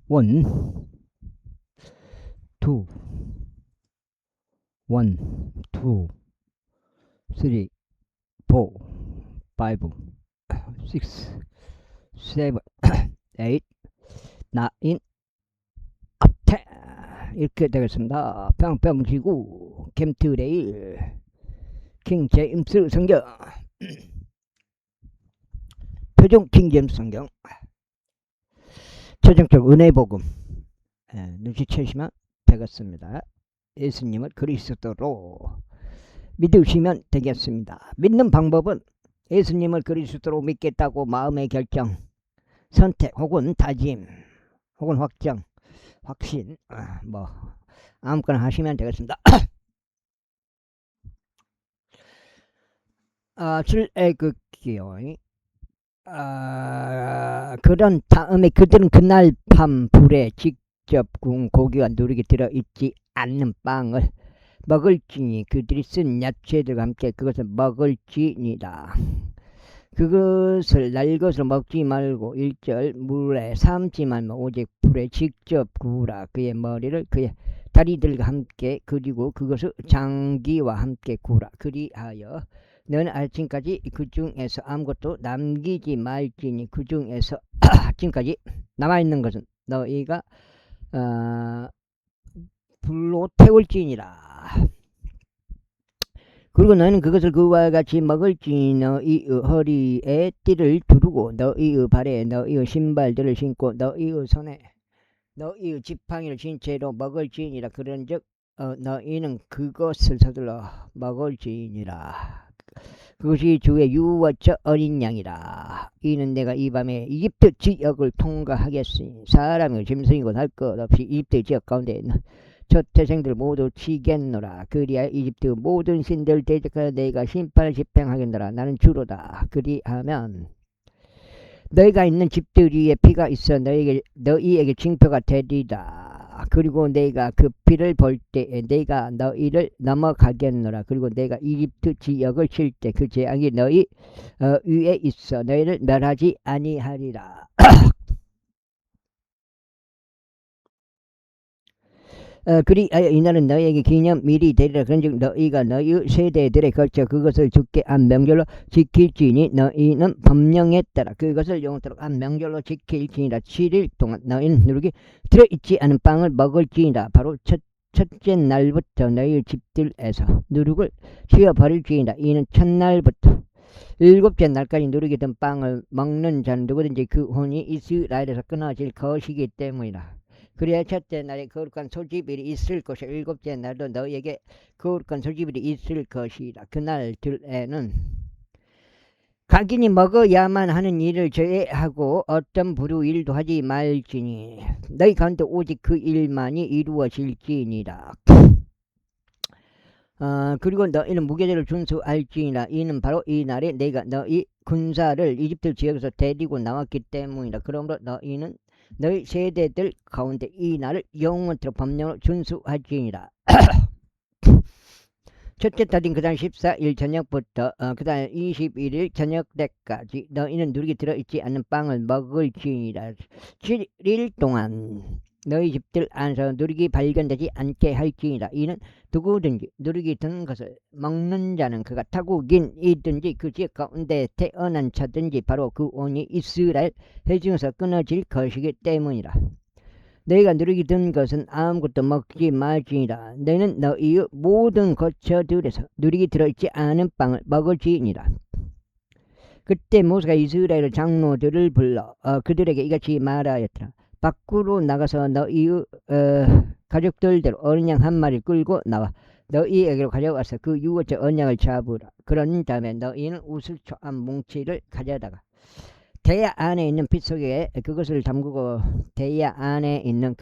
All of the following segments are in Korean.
원, 투, 원, 투, 쓰리, 포, 파이브, 식스, 세븐, 에잇, 나인, 앞테 이렇게 되겠습니다. 평평지구 캠트레일 킹 제임스 성경 표종 킹 제임스 성경 최종적 은혜 복음 눈치채시면 되겠습니다. 예수님을 그리스도로 믿으시면 되겠습니다. 믿는 방법은 예수님을 그리스도로 믿겠다고 마음의 결정, 선택 혹은 다짐 혹은 확정, 확신 뭐 아무거나 하시면 되겠습니다. 출애굽기요. 그런 다음에 그들은 그날 밤 불에 직접 구운 고기와 누룩이 들어있지 않는 빵을 먹을지니 그들이 쓴 야채들과 함께 그것을 먹을지니라. 그것을 날 것을 먹지 말고 1절 물에 삶지 말며 오직 불에 직접 구우라. 그의 머리를 그의 다리들과 함께 그리고 그것을 장기와 함께 구우라. 그리하여 너는 아침까지 그 중에서 아무것도 남기지 말지니 그 중에서 아침까지 남아있는 것은 너희가 불로 태울지니라. 그리고 너는 그것을 그와 같이 먹을지 너희의 허리에 띠를 두르고 너희의 발에 너희의 신발들을 신고 너희의 손에 너희의 지팡이를 진 채로 먹을지니라. 그런즉 너희는 그것을 서둘러 먹을지니라. 그것이 주의 유월절 어린 양이라. 이는 내가 이 밤에 이집트 지역을 통과하겠으니 사람이고 짐승이고 할 것 없이 이집트 지역 가운데 있는 첫 태생들 모두 치겠노라. 그리하여 이집트 모든 신들 대적하여 내가 심판을 집행하겠노라. 나는 주로다. 그리하면 너희가 있는 집들 위에 피가 있어 너희에게 징표가 되리라. 그리고 내가 그 피를 볼 때에 내가 너희를 넘어가겠노라. 그리고 내가 이집트 지역을 칠 때 그 재앙이 너희 위에 있어 너희를 멸하지 아니하리라. 그리하여 이날은 너희에게 기념일이 되리라. 그런즉 너희가 너희 세대들에 걸쳐 그것을 주께 한 명절로 지킬지니 너희는 법령에 따라 그것을 영원토록 한 명절로 지킬지니라. 7일 동안 너희는 누룩이 들어있지 않은 빵을 먹을지니라. 바로 첫째 날부터 너희 집들에서 누룩을 치워버릴지니라. 이는 첫날부터 7째 날까지 누룩이 든 빵을 먹는 자는 누구든지 그 혼이 이스라엘에서 끊어질 것이기 때문이라. 그래야 첫째 날에 거룩한 소집일이 있을 것이요 7째 날도 너희에게 거룩한 소집일이 있을 것이라. 그날들에는 각인이 먹어야만 하는 일을 제외하고 어떤 불우일도 하지 말지니 너희 가운데 오직 그 일만이 이루어질지니라. 그리고 너희는 무교제를 준수할지니라. 이는 바로 이 날에 내가 너희 군사를 이집트 지역에서 데리고 나왔기 때문이라. 그러므로 너희는 너희 세대들 가운데 이 날을 영원토록 법령으로 준수할지니라. 첫째 달인 그달 14일 저녁부터 그달 21일 저녁 때까지 너희는 누룩이 들어있지 않는 빵을 먹을지니라. 7일 동안 너희 집들 안에서 누룩이 발견되지 않게 할지니라. 이는 누구든지 누룩이 든 것을 먹는 자는 그가 타국인이든지 그 지역 가운데 태어난 자든지 바로 그 온이 이스라엘 회중에서 끊어질 것이기 때문이라. 너희가 누룩이 든 것은 아무것도 먹지 말지니라. 너희는 너희의 모든 거처들에서 누룩이 들어있지 않은 빵을 먹을지니라. 그때 모세가 이스라엘 장로들을 불러 그들에게 이같이 말하였더라. 밖으로 나가서 너희의 가족들대로 어린 양 한 마리 끌고 나와 너희에게로 가져와서 그 유월절 어린 양을 잡으라. 그런 다음에 너희는 우슬초 한 뭉치를 가져다가 대야 안에 있는 핏 속에 그것을 담그고 대야 안에 있는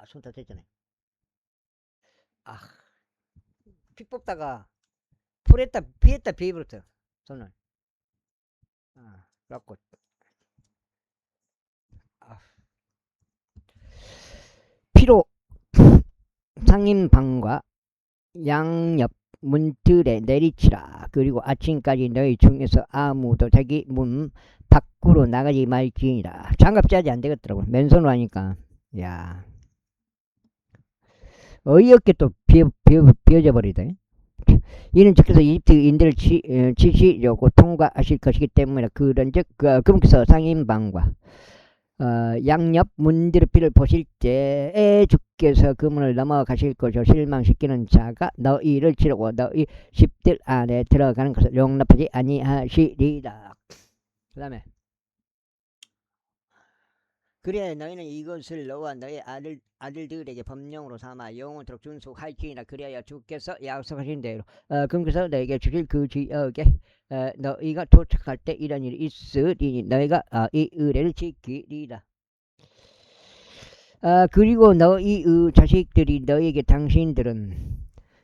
손 다 됐잖아요. 피 뽑다가 피했다 비버렸어요. 손을. 그래갖고 피로 상인방과 양옆 문틀에 내리치라. 그리고 아침까지 너희 중에서 아무도 자기 문 밖으로 나가지 말지니라. 장갑 짜지 안 되겠더라고. 맨손으로 하니까. 야, 어이없게 또 비어져 버리대. 이는 주께서 이집트인들을 치시려고 통과하실 것이기 때문에 그런즉 그분께서 상인방과 양옆 문들의 피를 보실 때에 주께서 그 문을 넘어가실 것을 실망시키는 자가 너희를 치르고 너희 집들 안에 들어가는 것을 용납하지 아니하시리라. 그 다음에 그래 너희는 이것을 너와 너희 아들들에게 법령으로 삼아 영원토록 준수할지니라. 그래야 주께서 약속하신 대로 그분께서 너에게 주실 그 지역에 너희가 도착할 때 이런 일이 있으리니 너희가 이 의례를 지키리라. 그리고 너희 자식들이 너에게 당신들은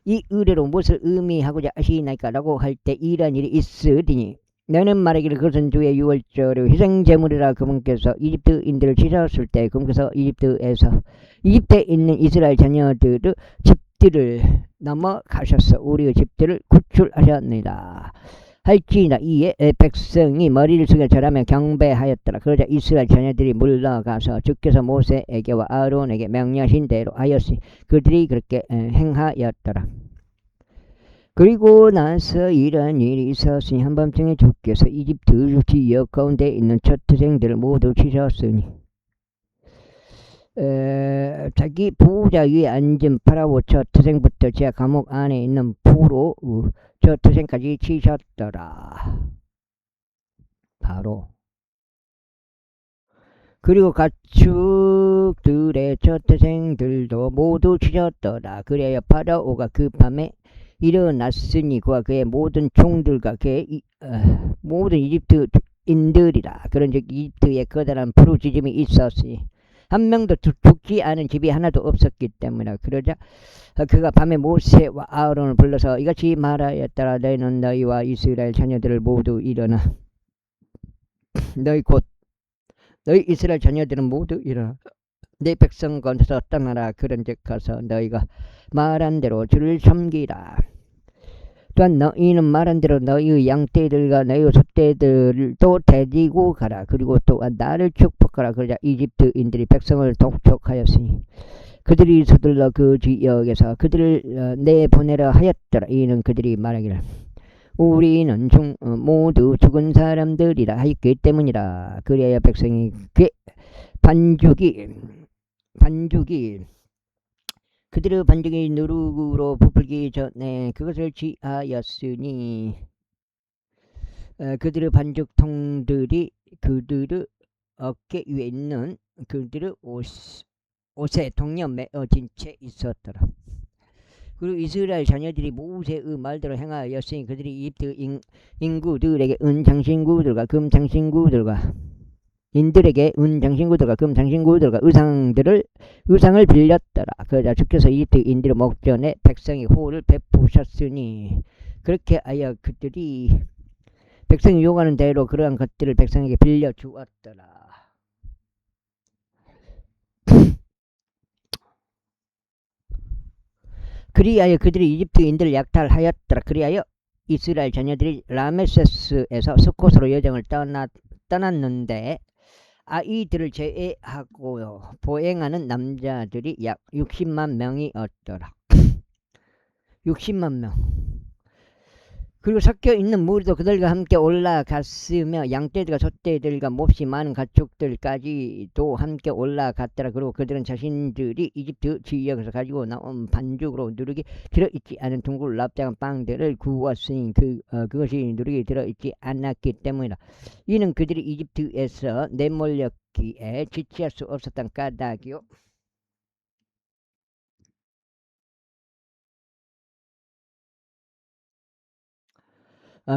이 의례로 무엇을 의미하고자 하시나이까 라고 할 때 이런 일이 있으리니 너는 말하기를 그것은 주의 유월절의 희생제물이라. 그분께서 이집트인들을 치셨을 때 그분께서 이집트에 있는 이스라엘 자녀들의 집들을 넘어가셔서 우리의 집들을 구출하셨느니라. 할지니라. 이에 백성이 머리를 숙여 절하며 경배하였더라. 그러자 이스라엘 자녀들이 물러가서 주께서 모세에게와 아론에게 명령하신 대로 하였으니 그들이 그렇게 행하였더라. 그리고 나서 이런 일이 있었으니 한밤중에 주께서 이집트 지역 가운데 있는 첫 태생들을 모두 치셨으니 자기 보호자 위에 앉은 파라오 첫 태생부터 제 감옥 안에 있는 포로 첫 태생까지 치셨더라. 바로 그리고 가축들의 첫 태생들도 모두 치셨더라. 그래야 파라오가 그 밤에 일어났으니 그와 그의 모든 종들과 그의 모든 이집트인들이라. 그런즉 이집트에 커다란 부르짖음이 있었으니 한 명도 죽지 않은 집이 하나도 없었기 때문이라. 그러자 그가 밤에 모세와 아론을 불러서 이같이 말하였더라. 너희는 너희와 이스라엘 자녀들을 모두 일어나 너희 이스라엘 자녀들은 모두 일어나 내 백성 건너서 떠나라. 그런즉 가서 너희가 말한 대로 주를 섬기라. 또한 너희는 말한 대로 너희의 양떼들과 너희의 소떼들도 데리고 가라. 그리고 또한 나를 축복하라. 그러자 이집트인들이 백성을 독촉하였으니 그들이 서둘러 그 지역에서 그들을 내보내려 하였더라. 이는 그들이 말하기를 우리는 모두 죽은 사람들이라 하였기 때문이라. 그래야 백성이 그들의 반죽이 누룩으로 부풀기 전에 그것을 취하였으니 그들의 반죽통들이 그들의 어깨 위에 있는 그들의 옷에 동여 매어진 채 있었더라. 그리고 이스라엘 자녀들이 모세의 말대로 행하였으니 그들이 이집트 인구들에게 은장신구들과 금장신구들과 인들에게 은장신구들과 금장신구들과 의상을 빌렸더라. 그러자 주께서 이집트 인들의 목전에 백성이 호를 베푸셨으니 그렇게 하여 그들이 백성이 요구하는 대로 그러한 것들을 백성에게 빌려주었더라. 그리하여 그들이 이집트인들을 약탈하였더라. 그리하여 이스라엘 자녀들이 라메세스에서 스콧으로 여정을 떠났는데 아이들을 제외하고 보행하는 남자들이 약 60만 명이었더라. 60만 명. 그리고 섞여 있는 무리도 그들과 함께 올라갔으며 양떼들과 소떼들과 몹시 많은 가축들까지도 함께 올라갔더라. 그리고 그들은 자신들이 이집트 지역에서 가지고 나온 반죽으로 누룩이 들어있지 않은 둥글 납작한 빵들을 구웠으니 그것이 누룩이 들어있지 않았기 때문이다. 이는 그들이 이집트에서 내몰렸기에 지체할 수 없었던 까닭이요.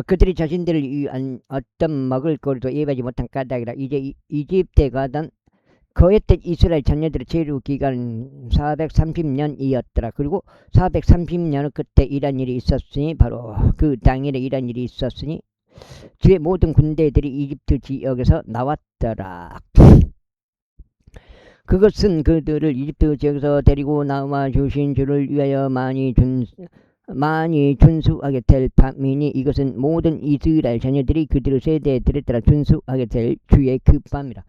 그들이 자신들을 위한 어떤 먹을 거리도 예배하지 못한 까닭이라. 이제 이집트에 가던 거했던 이스라엘 자녀들의 체류 기간은 430년이었더라. 그리고 430년을 그때 이런 일이 있었으니 바로 그 당일에 이런 일이 있었으니 주의 모든 군대들이 이집트 지역에서 나왔더라. 그것은 그들을 이집트 지역에서 데리고 나와 주신 주를 위하여 많이 많이 준수하게 될 밤이니 이것은 모든 이스라엘 자녀들이 그들의 세대들에 따라 준수하게 될 주의 그 밤이라.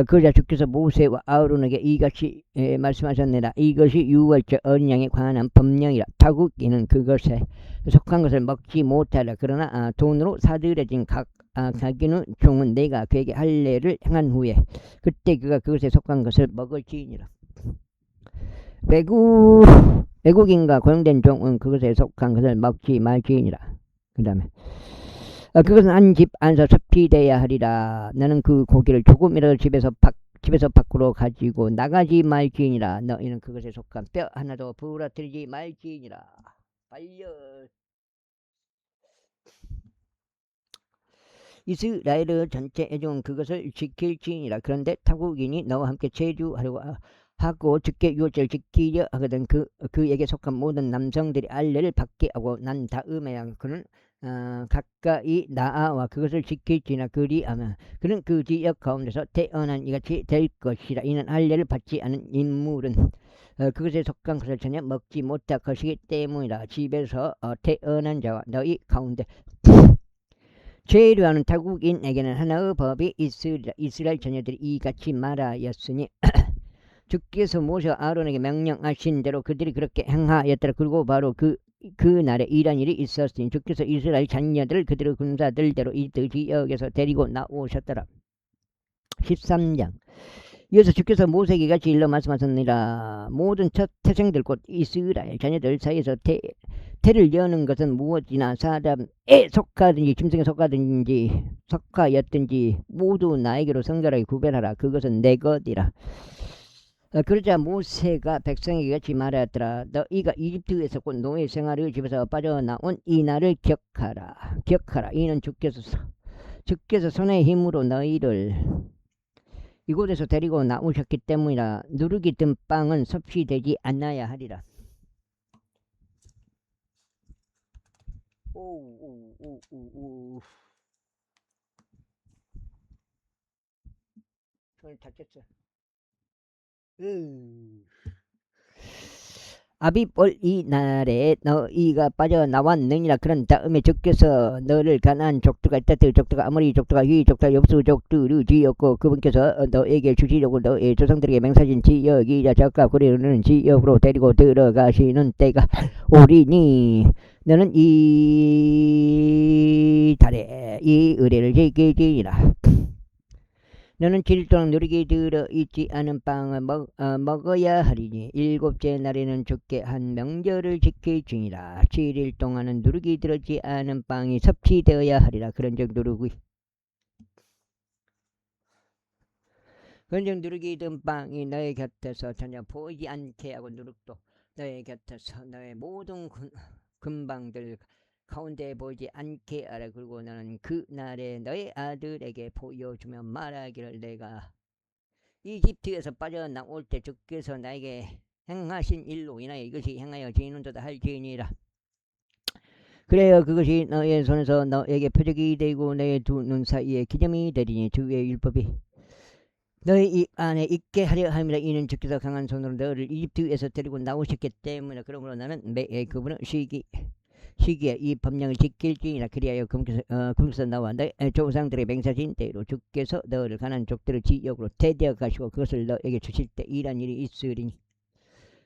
그러자 주께서 모세와 아론에게 이같이 말씀하셨느니라. 이것이 유월절 어린 양에 관한 법령이라. 타국이는 그것에 속한 것을 먹지 못하라. 그러나 돈으로 사들여진 가기는 종은 내가 그에게 할례를 행한 후에 그때 그가 그것에 속한 것을 먹을지니라. 외국인과 고용된 종은 그것에 속한 것을 먹지 말지니라. 그 다음에 그것은 한 집 안서 섭취되어야 하리라. 너는 그 고기를 조금이라도 집에서 밖으로 가지고 나가지 말지니라. 너희는 그것에 속한 뼈 하나도 부러뜨리지 말지니라. 빨려. 이스라엘 전체 애종은 그것을 지킬지니라. 그런데 타국인이 너와 함께 체류하려고 하고 주께 유월절 지키려 하거든 그에게 속한 모든 남성들이 할례를 받게 하고 난 다음에야 그는 가까이 나아와 그것을 지킬지나 그리하면 그는 그 지역 가운데서 태어난 이같이 될 것이라. 이는 할례를 받지 않은 인물은 그것에 속한 것을 전혀 먹지 못할 것이기 때문이라. 집에서 태어난 자와 너희 가운데 체류하는 타국인에게는 하나의 법이 이스라엘 자녀들이 이같이 말하였으니 주께서 모세와 아론에게 명령하신 대로 그들이 그렇게 행하였더라. 그리고 바로 그 날에 이런 일이 있었으니 주께서 이스라엘 자녀들을 그들의 군사들대로 이집트 지역에서 데리고 나오셨더라. 13장. 이어서 주께서 모세에게 같이 일러 말씀하셨느니라. 모든 첫 태생들 곧 이스라엘 자녀들 사이에서 태를 여는 것은 무엇이나 사람에 속하든지 짐승에 속하였든지 모두 나에게로 성결하게 구별하라. 그것은 내 것이라. 그러자 모세가 백성에게 같이 말하였더라. 너희가 이집트에서 곧 노예 생활의 집에서 빠져나온 이 날을 기억하라. 이는 주께서 손의 힘으로 너희를 이곳에서 데리고 나오셨기 때문이라. 누룩이 든 빵은 섭취되지 않아야 하리라. 손을 다쳤어. 아비볼 이 날에 너희가 빠져나왔느니라. 그런 다음에 주께서 너를 가나안 족들과 히타트 족들과 아모리 족들과 휘 족들과 여부수 족들을 지었고 그분께서 너에게 주시려고 너의 조상들에게 맹세하신 지역이자 적과 구리는 지역으로 데리고 들어가시는 때가 오리니 너는 이 달에 이 의례를 지키지니라. 너는 7일 동안 누리게 들어있지 않은 빵을 먹어야 하리니 일곱째 날에는 주께 한 명절을 지킬지니라. 7일 동안은 누리게 들어있지 않은 빵이 섭취되어야 하리라. 그런즉 누룩이 든 빵이 너의 곁에서 전혀 보이지 않게 하고 누룩도 너의 곁에서 너의 모든 근방들 가운데 보이지 않게 하라. 그리고 너는 그 날에 너의 아들에게 보여주며 말하기를 내가 이집트에서 빠져나올 때 주께서 나에게 행하신 일로 인하여 이것이 행하여지는도다 할지니라. 그래야 그것이 너의 손에서 너에게 표적이 되고 너의 두 눈 사이에 기점이 되리니 주의 율법이 너의 입 안에 있게 하려 함이라. 이는 주께서 강한 손으로 너를 이집트에서 데리고 나오셨기 때문에 그러므로 나는 매일 그분은 시기에 이 법령을 지킬지니라. 그리하여 그분께서 나와 너의 조상들의 맹세하신 대로 주께서 너를 가나안 족들의 지역으로 데려 가시고 그것을 너에게 주실 때 이란 일이 있으리니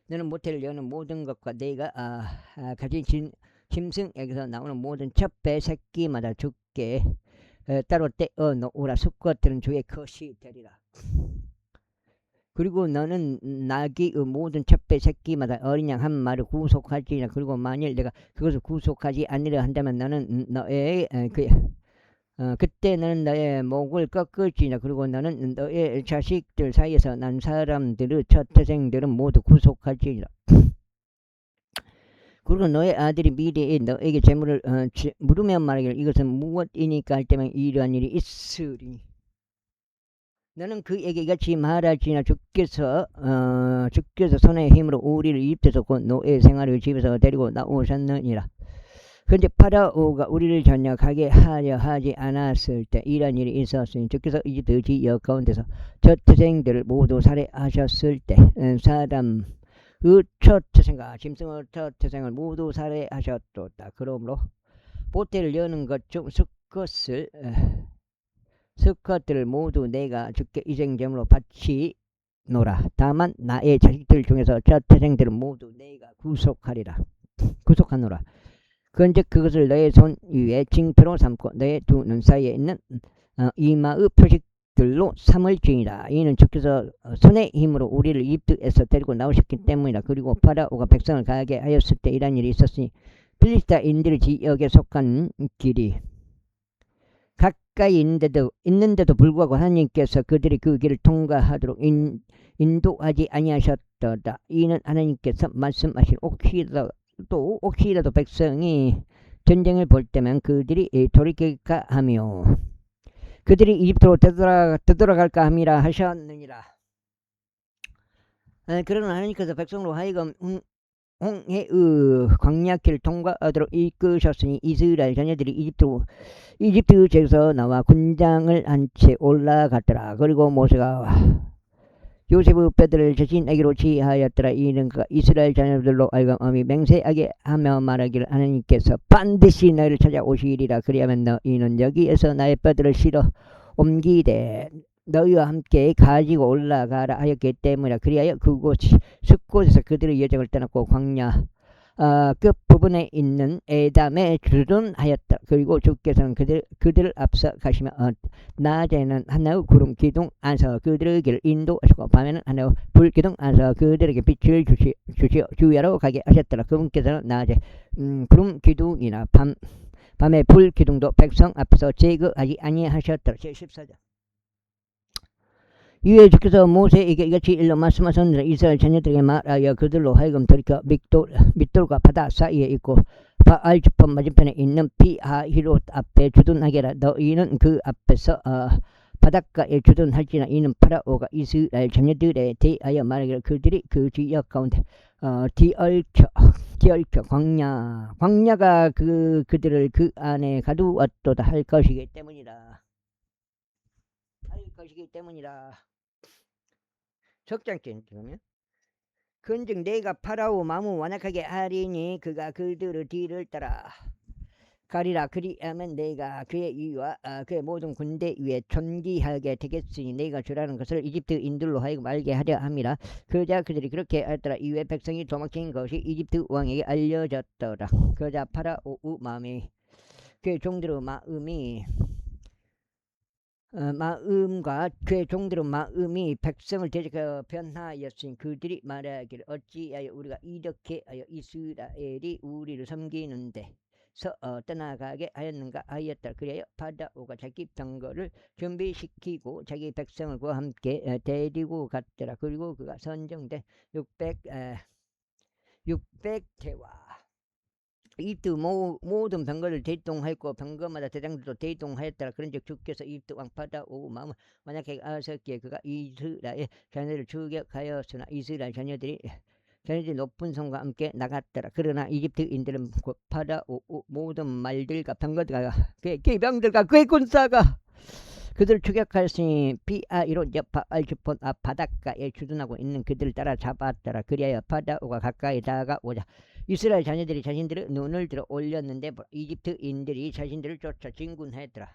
너는 모태를 여는 모든 것과 내가 가진 짐승에게서 나오는 모든 첫 배 새끼마다 주께 따로 떼어 놓으라. 수컷들은 주의 것이 되리라. 그리고 너는 나귀의 모든 첫 배 새끼마다 어린 양 한 마리 구속할지니라. 그리고 만일 내가 그것을 구속하지 않으려 한다면 너는 그때 너는 너의 목을 꺾을지니라. 그리고 너는 너의 자식들 사이에서 난 사람들의 첫 태생들은 모두 구속할지니라. 그리고 너의 아들이 미래에 너에게 재물을 물으며 말하기를 이것은 무엇이니까 할 때면 이러한 일이 있으리니 너는 그에게 이같이 말할지니라. 주께서 손의 힘으로 우리를 이집트에서 곧 노예 생활을 집에서 데리고 나오셨느니라. 그런데 파라오가 우리를 전혀 가게 하려 하지 않았을 때 이런 일이 있었으니 주께서 이집트 지역 가운데서 첫 태생들을 모두 살해하셨을 때 사람의 그 첫 태생과 짐승의 첫 태생을 모두 살해하셨도다. 그러므로 보태를 여는 것 중 수컷들을 모두 내가 주께 희생제물로 바치노라. 다만 나의 자식들 중에서 첫 태생들은 모두 내가 구속하노라. 그런즉 그것을 너의 손 위에 징표로 삼고 너의 두 눈 사이에 있는 이마의 표식들로 삼을지니라. 이는 주께서 손의 힘으로 우리를 이집트에서 데리고 나오셨기 때문이라. 그리고 파라오가 백성을 가게 하였을 때 이런 일이 있었으니 필리스타인들 지역에 속한 길이 가까이 있는데도 불구하고 하나님께서 그들이 그 길을 통과하도록 인도하지 아니하셨도다. 이는 하나님께서 말씀하신 혹시라도 백성이 전쟁을 볼 때면 그들이 돌이킬까 하며 그들이 이집트로 되돌아갈까 함이라 하셨느니라. 그러나 하나님께서 백성으로 하여금 홍해의 광야길을 통과하도록 이끄셨으니 이스라엘 자녀들이 이집트에서 나와 군장을 한 채 올라갔더라. 그리고 모세가 요셉의 뼈들을 자신에게로 지하였더라. 이는 그가 이스라엘 자녀들로 하여금 엄히 맹세하게 하며 말하기를 하나님께서 반드시 너희를 찾아오시리라. 그리하면 너희는 여기에서 나의 뼈들을 실어 옮기되 너희와 함께 가지고 올라가라 하였기 때문이라. 그리하여 숲곳에서 그들의 여정을 떠났고 광야 끝부분에 있는 에담에 주둔하였다. 그리고 주께서는 그들을 앞서 가시며 낮에는 하나의 구름 기둥 안에서 그들의 길을 인도하시고 밤에는 하나의 불 기둥 안에서 그들에게 빛을 주시어 주야로 가게 하셨더라. 그분께서는 낮에 구름 기둥이나 밤에 불 기둥도 백성 앞에서 제거하지 아니하셨더라. 제14절. 이에 주께서 모세에게 이같이 일러 말씀하셨느니라. 이스라엘 자녀들에게 말하여 그들로 하여금 돌이켜 밑돌과 바다 사이에 있고 바알즈폰 맞은편에 있는 피하히롯 앞에 주둔하게라. 너희는 그 앞에서 바닷가에 주둔할지나. 이는 파라오가 이스라엘 자녀들에 대하여 말하기를 그들이 그 지역 가운데 뒤얽혀 광야가 그들을 그 안에 가두었도다 할 것이기 때문이라. 적장점 그러면 그런즉 내가 파라오 마음을 완악하게 하리니 그가 그들의 뒤를 따라 가리라. 그리하면 내가 그의 위와 그의 모든 군대 위에 존귀하게 되겠으니 내가 주라는 것을 이집트인들로 하여금 알게 하려 함이라. 그러자 그들이 그렇게 하였더라. 이후에 백성이 도망친 것이 이집트 왕에게 알려졌더라. 그러자 파라오의 마음이 그의 종들의 마음과 그의 종들의 마음이 백성을 대적하여 변하였으니 그들이 말하기를 어찌하여 우리가 이렇게 하여 이스라엘이 우리를 섬기는데 떠나가게 하였는가 하였다. 그래야 파라오가 자기 병거를 준비시키고 자기 백성을 그와 함께 데리고 갔더라. 그리고 그가 선정된 600대와 이집트 모든 병거를 대동하였고 병거마다 대장들도 대동하였더라. 그런즉 주께서 이집트 왕 파라오의 마음을 완악하게 하셨기에 그가 이스라엘 자녀들을 추격하였으나 이스라엘 자녀들이 높은 성과 함께 나갔더라. 그러나 이집트인들은 파라오의 모든 말들과 병거들과 그의 기병들과 그의 군사가 그들을 추격하였으니 피하히롯 옆 바알즈폰 앞 바닷가에 주둔하고 있는 그들을 따라 잡았더라. 그리하여 파라오가 가까이 다가오자 이스라엘 자녀들이 자신들의 눈을 들어 올렸는데 이집트인들이 자신들을 쫓아 진군하였더라.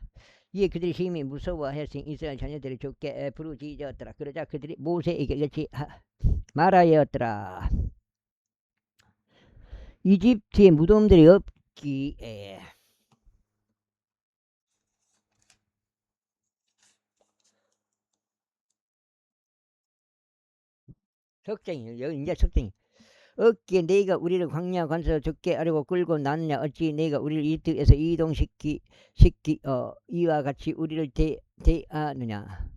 이에 그들이 심히 무서워하였으니 이스라엘 자녀들이 주께 부르짖었더라. 그러자 그들이 모세에게 이같이 말하였더라. 이집트에 무덤들이 없기에 석정이에요. 이제 석정이 어깨 내가 우리를 광야 관서 죽게 하려고 끌고 났느냐. 어찌 내가 우리를 이집트에서 이와 같이 우리를 대하느냐.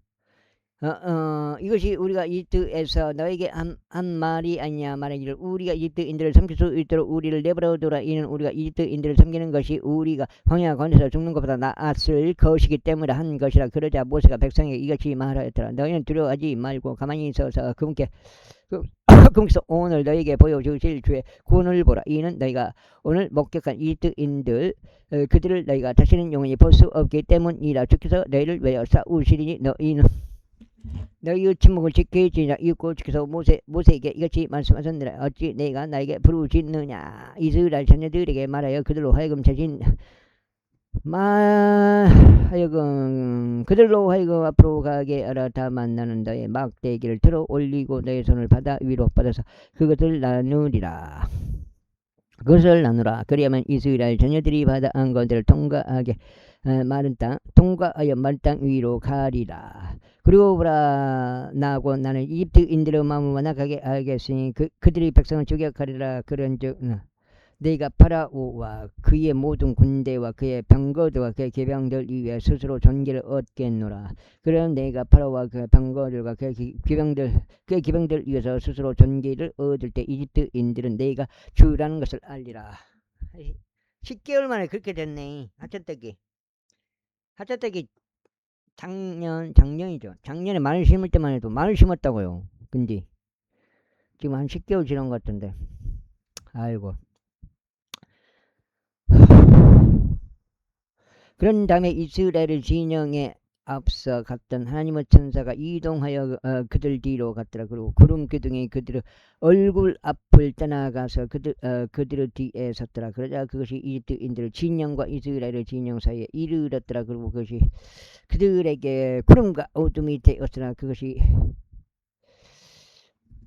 이것이 우리가 이집트에서 너에게 한 말이 아니냐. 말하기를 우리가 이집트인들을 섬길 수 있도록 우리를 내버려두라. 이는 우리가 이집트인들을 섬기는 것이 우리가 광야 가운데서 죽는 것보다 나았을 것이기 때문에 한 것이라. 그러자 모세가 백성에게 이같이 말하였더라. 너희는 두려워하지 말고 가만히 있어서 그분께서 오늘 너에게 보여주실 주의 구원을 보라. 이는 너희가 오늘 목격한 이집트인들 그들을 너희가 다시는 영원히 볼 수 없기 때문이라. 주께서 너희를 위하여 싸우시리니 너희의 침묵을 지켜지냐 이윽고 주께서 모세에게 이같이 말씀하셨느라 어찌 내가 나에게 부르짖느냐. 이스라엘 자녀들에게 말하여 그들로 하여금 그들로 하여금 앞으로 가게 하라. 다만 나는 너의 막대기를 들어 올리고 너의 손을 바다 위로 뻗어서 그것을 나누리라. 그것을 나누라. 그리하면 이스라엘 자녀들이 바다 한가운데를 통과하게 마른 땅 통과하여 마른 땅 위로 가리라. 그리고 보라, 나하고 나는 이집트인들의 마음을 완악하게 하겠으니 그들이 백성을 저격하리라. 그런즉 내가 파라오와 그의 모든 군대와 그의 병거들과 그의 기병들 위에 스스로 존귀를 얻겠노라. 그러면 내가 파라오와 그의 병거들과 그의 기병들 위에서 스스로 존귀를 얻을 때 이집트인들은 내가 주라는 것을 알리라. 10개월 만에 그렇게 됐네. 하천떼기 작년이죠. 작년에 마늘 심을 때만 해도 마늘 심었다고요. 근데 지금 한 10개월 지난 것 같은데. 아이고. 그런 다음에 이스라엘의 진영에 앞서 갔던 하나님의 천사가 이동하여 그들 뒤로 갔더라. 그리고 구름 기둥이 그들의 얼굴 앞을 떠나가서 그들의 뒤에 섰더라. 그러자 그것이 이집트인들의 진영과 이스라엘의 진영 사이에 이르렀더라. 그리고 그것이 그들에게 구름과 어둠이 되었으나 그것이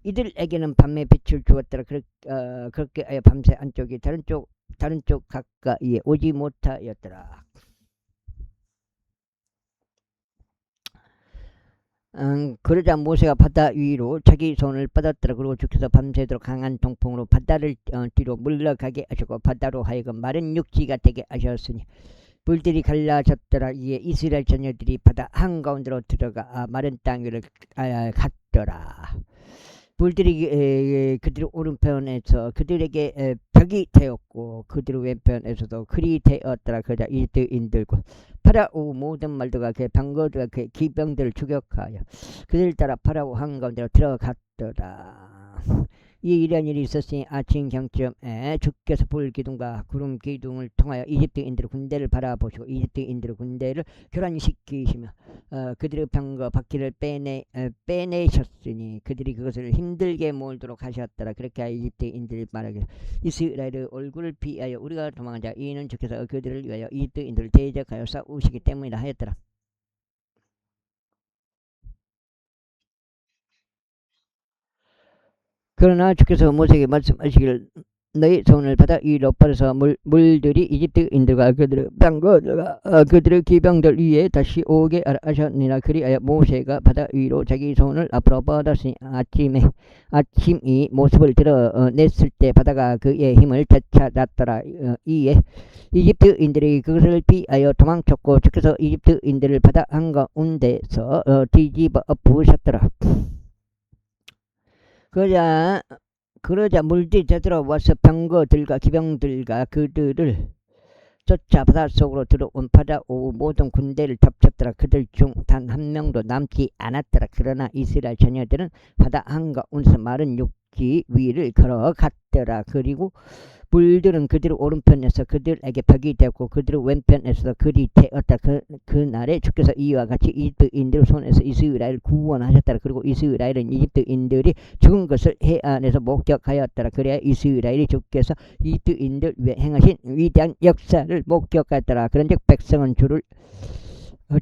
이들에게는 밤에 빛을 주었더라. 그렇게 하여 밤새 안쪽이 다른 쪽 가까이에 오지 못하였더라. 그러자 모세가 바다 위로 자기 손을 뻗었더라. 그리고 주께서 밤새도록 강한 동풍으로 바다를 뒤로 물러가게 하셨고 바다로 하여금 마른 육지가 되게 하셨으니 물들이 갈라졌더라. 이에 이스라엘 자녀들이 바다 한가운데로 들어가 마른 땅 위를 갔더라. 물들이 그들의 오른편에서 그들에게 벽이 되었고 그들의 왼편에서도 글이 되었더라. 그러자 이집트인들과 파라오 모든 말들과 그의 병거들과 그의 기병들을 추격하여 그들 따라 파라오 한가운데로 들어갔더라. 이런 일이 있었으니 아침 경쯤에 주께서 불기둥과 구름 기둥을 통하여 이집트인들의 군대를 바라보시고 이집트인들의 군대를 교란시키시며 그들의 병거 바퀴를 빼내셨으니 그들이 그것을 힘들게 몰도록 하셨더라. 그렇게 하여 이집트인들이 말하기를 이스라엘의 얼굴을 피하여 우리가 도망하자. 이는 주께서 그들을 위하여 이집트인들을 대적하여 싸우시기 때문이라 하였더라. 그러나 주께서 모세에게 말씀하시기를 너희 손을 바다 위로 뻗어서 물들이 이집트인들과 그들의 병거들과 그들의 기병들 위에 다시 오게 하셨느니라. 그리하여 모세가 바다 위로 자기 손을 앞으로 뻗었으니 아침이 모습을 드러냈을 때 바다가 그의 힘을 되찾았더라. 이에 이집트인들이 그것을 피하여 도망쳤고 주께서 이집트인들을 바다 한가운데서 뒤집어 엎으셨더라. 그러자 물들이 되돌아와서 병거들과 기병들과 그들을 쫓아 바닷속으로 들어온 파라오 모든 군대를 덮쳤더라. 그들 중 단 한 명도 남지 않았더라. 그러나 이스라엘 자녀들은 바다 한가운데서 마른 육지 위를 걸어갔더라. 그리고 물들은 그들의 오른편에서 그들에게 벽이 되었고 그들의 왼편에서도 글이 되었다. 그날에 주께서 이와 같이 이집트인들 손에서 이스라엘을 구원하셨더라. 그리고 이스라엘은 이집트인들이 죽은 것을 해안에서 목격하였더라. 그래야 이스라엘이 주께서 이집트인들 위해 행하신 위대한 역사를 목격하였더라. 그런즉 백성은 주를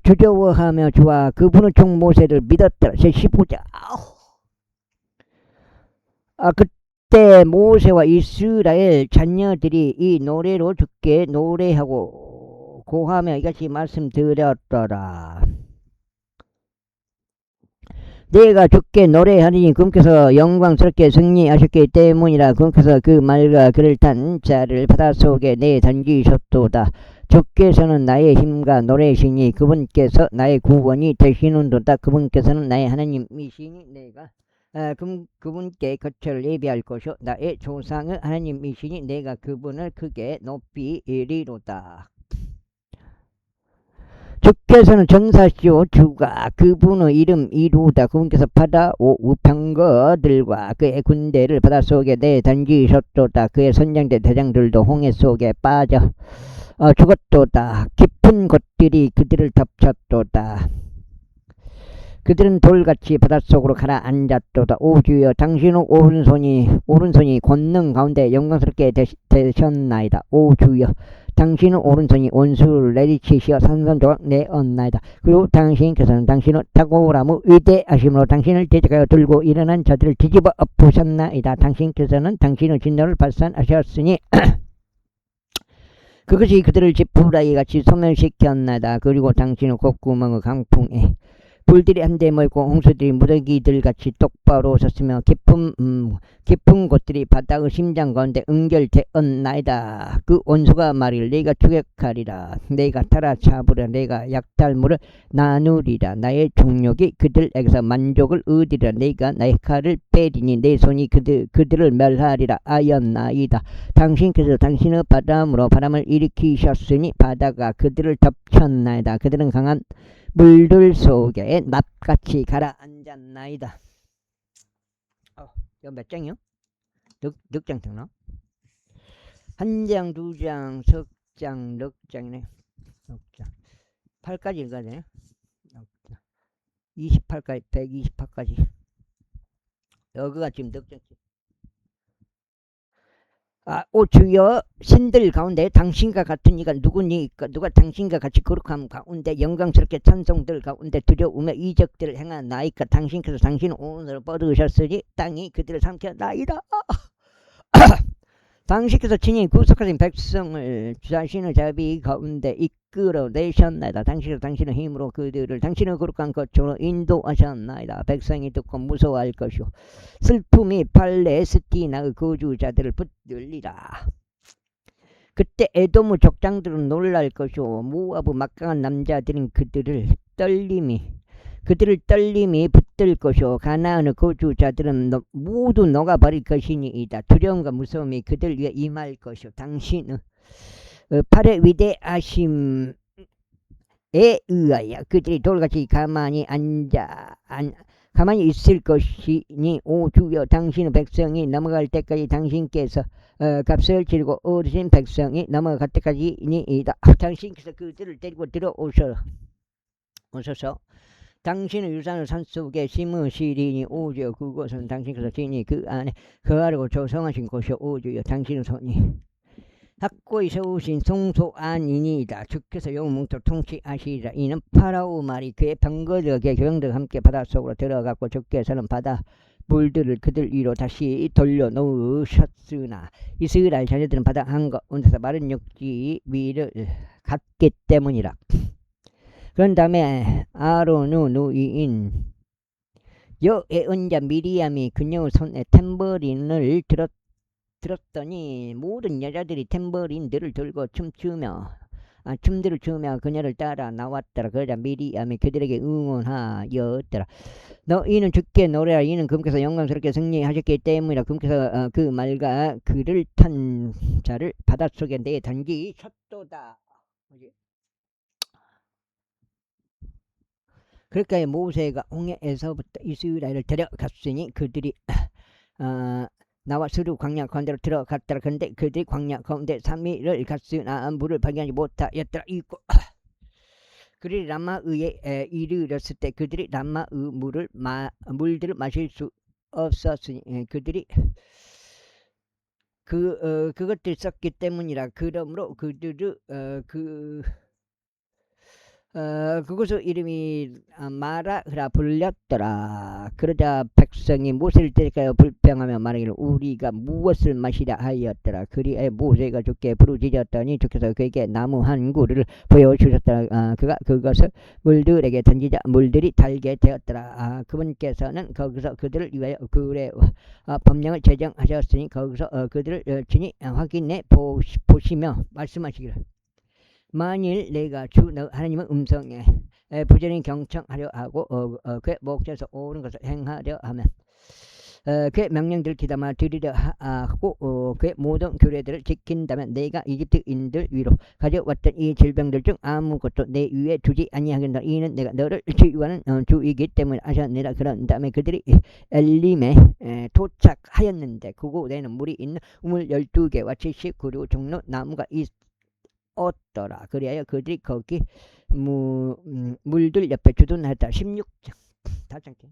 두려워하며 주와 그분의 종 모세를 믿었더라. 제15장. 그때 모세와 이스라엘 자녀들이 이 노래로 주께 노래하고 고하며 이같이 말씀드렸더라. 내가 주께 노래하니 그분께서 영광스럽게 승리하셨기 때문이라. 그분께서 그 말과 그를 탄 자를 바닷속에 내던지셨도다. 주께서는 나의 힘과 노래시니 그분께서 나의 구원이 되시는도다. 그분께서는 나의 하나님이시니 내가 그분께 거처를 예비할 것이요 나의 조상의 하나님이시니 내가 그분을 크게 높이리로다. 주께서는 전사시오 주가 그분의 이름 이루다. 그분께서 파라오 병거들과 그의 군대를 바닷속에 내던지셨도다. 그의 선장대 대장들도 홍해 속에 빠져 죽었도다. 깊은 곳들이 그들을 덮쳤도다. 그들은 돌같이 바닷속으로 가라앉았도다. 오 주여 당신의 오른손이 권능 가운데 영광스럽게 되셨나이다. 오 주여 당신의 오른손이 원수를 내리치시어 산산조각 내었나이다. 그리고 당신께서는 당신의 탁월함의 위대하심으로 당신을 대적하여 들고 일어난 자들을 뒤집어 엎으셨나이다. 당신께서는 당신의 진노를 발산하셨으니 그것이 그들을 지푸라기같이 소멸시켰나이다. 그리고 당신의 콧구멍의 강풍에 불들이 한데 멀고 홍수들이 무더기들같이 똑바로 섰으며 깊은 곳들이 바다의 심장 가운데 응결되었나이다. 그 원수가 말이를 내가 추격하리라. 내가 따라잡으라. 내가 약탈물을 나누리라. 나의 종력이 그들에게서 만족을 얻으리라. 내가 나의 칼을 빼리니 내 손이 그들을 멸하리라 하였나이다. 당신께서 당신의 바람으로 바람을 일으키셨으니 바다가 그들을 덮쳤나이다. 그들은 강한 물들 속에 납같이 가라앉았나이다. 이거 몇 장이요? 넉 장 되나? 한 장, 두 장, 석 장, 넉 장이네. 넉 장. 8까지 읽어야 되네. 28까지, 128까지. 여기가 지금 넉 장. 오 주여 신들 가운데 당신과 같은 이가 누구니까? 누가 당신과 같이 거룩함 가운데 영광스럽게 찬송들 가운데 두려움에 이적들을 행하나이까? 당신께서 당신의 오른손을 뻗으셨으니 땅이 그들을 삼켰나이다. 당신께서 친히 구속하신 백성을 자신의 자비 가운데 이끌어내셨나이다. 당신께서 당신의 힘으로 그들을 당신의 거룩한 것으로 인도하셨나이다. 백성이 듣고 무서워할 것이요 슬픔이 팔레스티나의 거주자들을 붙들리라. 그때 에돔의 족장들은 놀랄 것이요 모압의 막강한 남자들은 그들을 떨림이 붙들 것이요 가나안의 거주자들은 모두 녹아버릴 것이니이다. 두려움과 무서움이 그들 위에 임할 것이요 당신의 팔의 위대하심에 의하여 그들이 돌같이 가만히 있을 것이니 오 주여 당신의 백성이 넘어갈 때까지 당신께서 값을 치르고 어르신 백성이 넘어갈 때까지니이다. 당신께서 그들을 데리고 들어오셔서 당신의 유산을 산속에 심으시리니 오주여 그곳은 당신께서 친히 그 안에 거하려고 조성하신 곳이요 오주여 당신의 손이 확고히 세우신 성소안이니이다. 주께서 영웅토록 통치하시리라. 이는 파라오 말이 그의 병거들과 교병들과 함께 바닷속으로 들어갔고 주께서는 바다 물들을 그들 위로 다시 돌려놓으셨으나 이스라엘 자녀들은 바다 한가운데서 마른 육지 위를 갔기 때문이라. 그런 다음에 아론의 누이인 여의 언자 미리암이 그녀의 손에 탬버린을 들었더니 모든 여자들이 탬버린들을 들고 춤들을 추며 그녀를 따라 나왔더라. 그러자 미리암이 그들에게 응원하였더라. 너희는 주께 노래하라. 이는 그분께서 영광스럽게 승리하셨기 때문이라. 그분께서 그 말과 그를 탄 자를 바닷속에 내던지셨도다. 그러니까 모세가 홍해에서부터 이스라엘을 데려갔으니 그들이 나와 스루 광야 가운데로 들어갔더라. 그런데 그들이 광야 가운데 3일을 갔으나 물을 발견하지 못하였더라. 그들이 라마의에 이르렀을 때 그들이 라마의 물들을 마실 수 없었으니 그들이 그것들이 썼기 때문이라. 그러므로 그들을 그곳의 이름이 마라흐라 불렸더라. 그러자 백성이 모세를 대적하여 불평하며 말하기를 우리가 무엇을 마시랴 하였더라. 그리하여 모세가 주께 부르짖었더니 주께서 그에게 나무 한 그루를 보여주셨더라. 그가 그것을 물들에게 던지자 물들이 달게 되었더라. 그분께서는 거기서 그들을 위하여 규례와 법령을 제정하셨으니 거기서 그들을 친히 확인해 보시며 말씀하시기를 만일 내가 주 너 하나님의 음성에 부지런히 경청하려 하고 그의 목전에서 옳은 것을 행하려 하면 그의 명령들을 귀담아 들으려 하고 그의 모든 규례들을 지킨다면 내가 이집트인들 위로 가져왔던 이 질병들 중 아무것도 내 위에 두지 아니하겠다. 이는 내가 너를 치유하는 주이기 때문에 하셨느니라. 그런 다음에 그들이 엘림에 도착하였는데 그곳에는 물이 있는 우물 12개와 79그루 종로 나무가 있었더라. 그리하여 그들이 거기 물들 옆에 주둔하였다. 16장 다창게.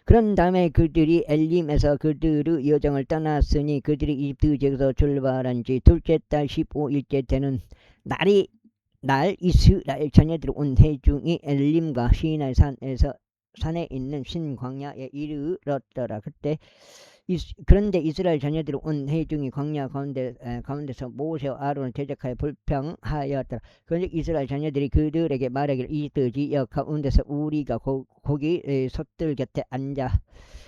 그런 다음에 그들이 엘림에서 그들의 여정을 떠났으니 그들이 이집트 지역에서 출발한 지 둘째 달 15일째 되는 날 이스라엘 자녀들이 온 회중이 엘림과 시나이 산에 있는 신광야에 이르렀더라. 그런데 이스라엘 자녀들이 온 회중이 광야 가운데서 모세와 아론을 대적하여 불평하였더라. 그런데 이스라엘 자녀들이 그들에게 말하기를 이집트 지역 가운데서 우리가 거기 솥들 곁에 앉아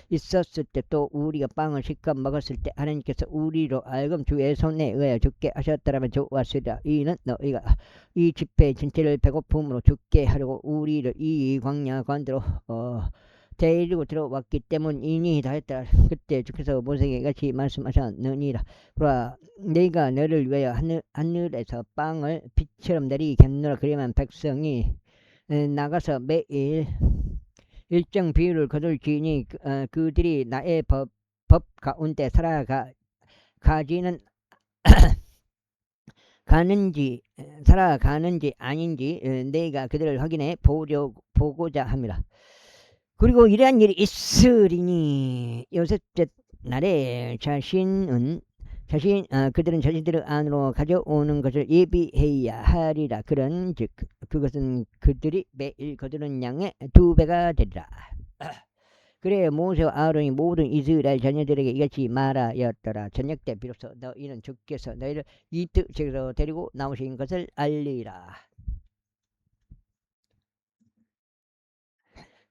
있었을 때 또 우리가 빵을 실컷 먹었을 때 하나님께서 우리로 하여금 주의 손에 의하여 죽게 하셨더라면 좋았으리라. 이는 너희가 이 집회 전체를 배고픔으로 죽게 하려고 우리를 이 광야 가운데로 데리고 들어왔기 때문이니이다 했다. 그때 주께서 모세에게 같이 말씀하셨느니라. 보라, 내가 너를 위하여 하늘에서 빵을 빛처럼 내리겠노라. 그러면 백성이 나가서 매일 일정 비율을 거둘지니 그들이 나의 법 가운데 살아가는지 아닌지 내가 그들을 확인해 보고자 합니다. 그리고 이러한 일이 있으리니 요셉째 날에 그들은 자신들의 안으로 가져오는 것을 예비해야 하리라. 그런즉 그것은 그들이 매일 거두는 양의 2배가 되리라. 그래 모세와 아론이 모든 이스라엘 자녀들에게 이같이 말하였더라. 저녁 때 비로소 너희는 주께서 너희를 이집트 지역에서 데리고 나오신 것을 알리라.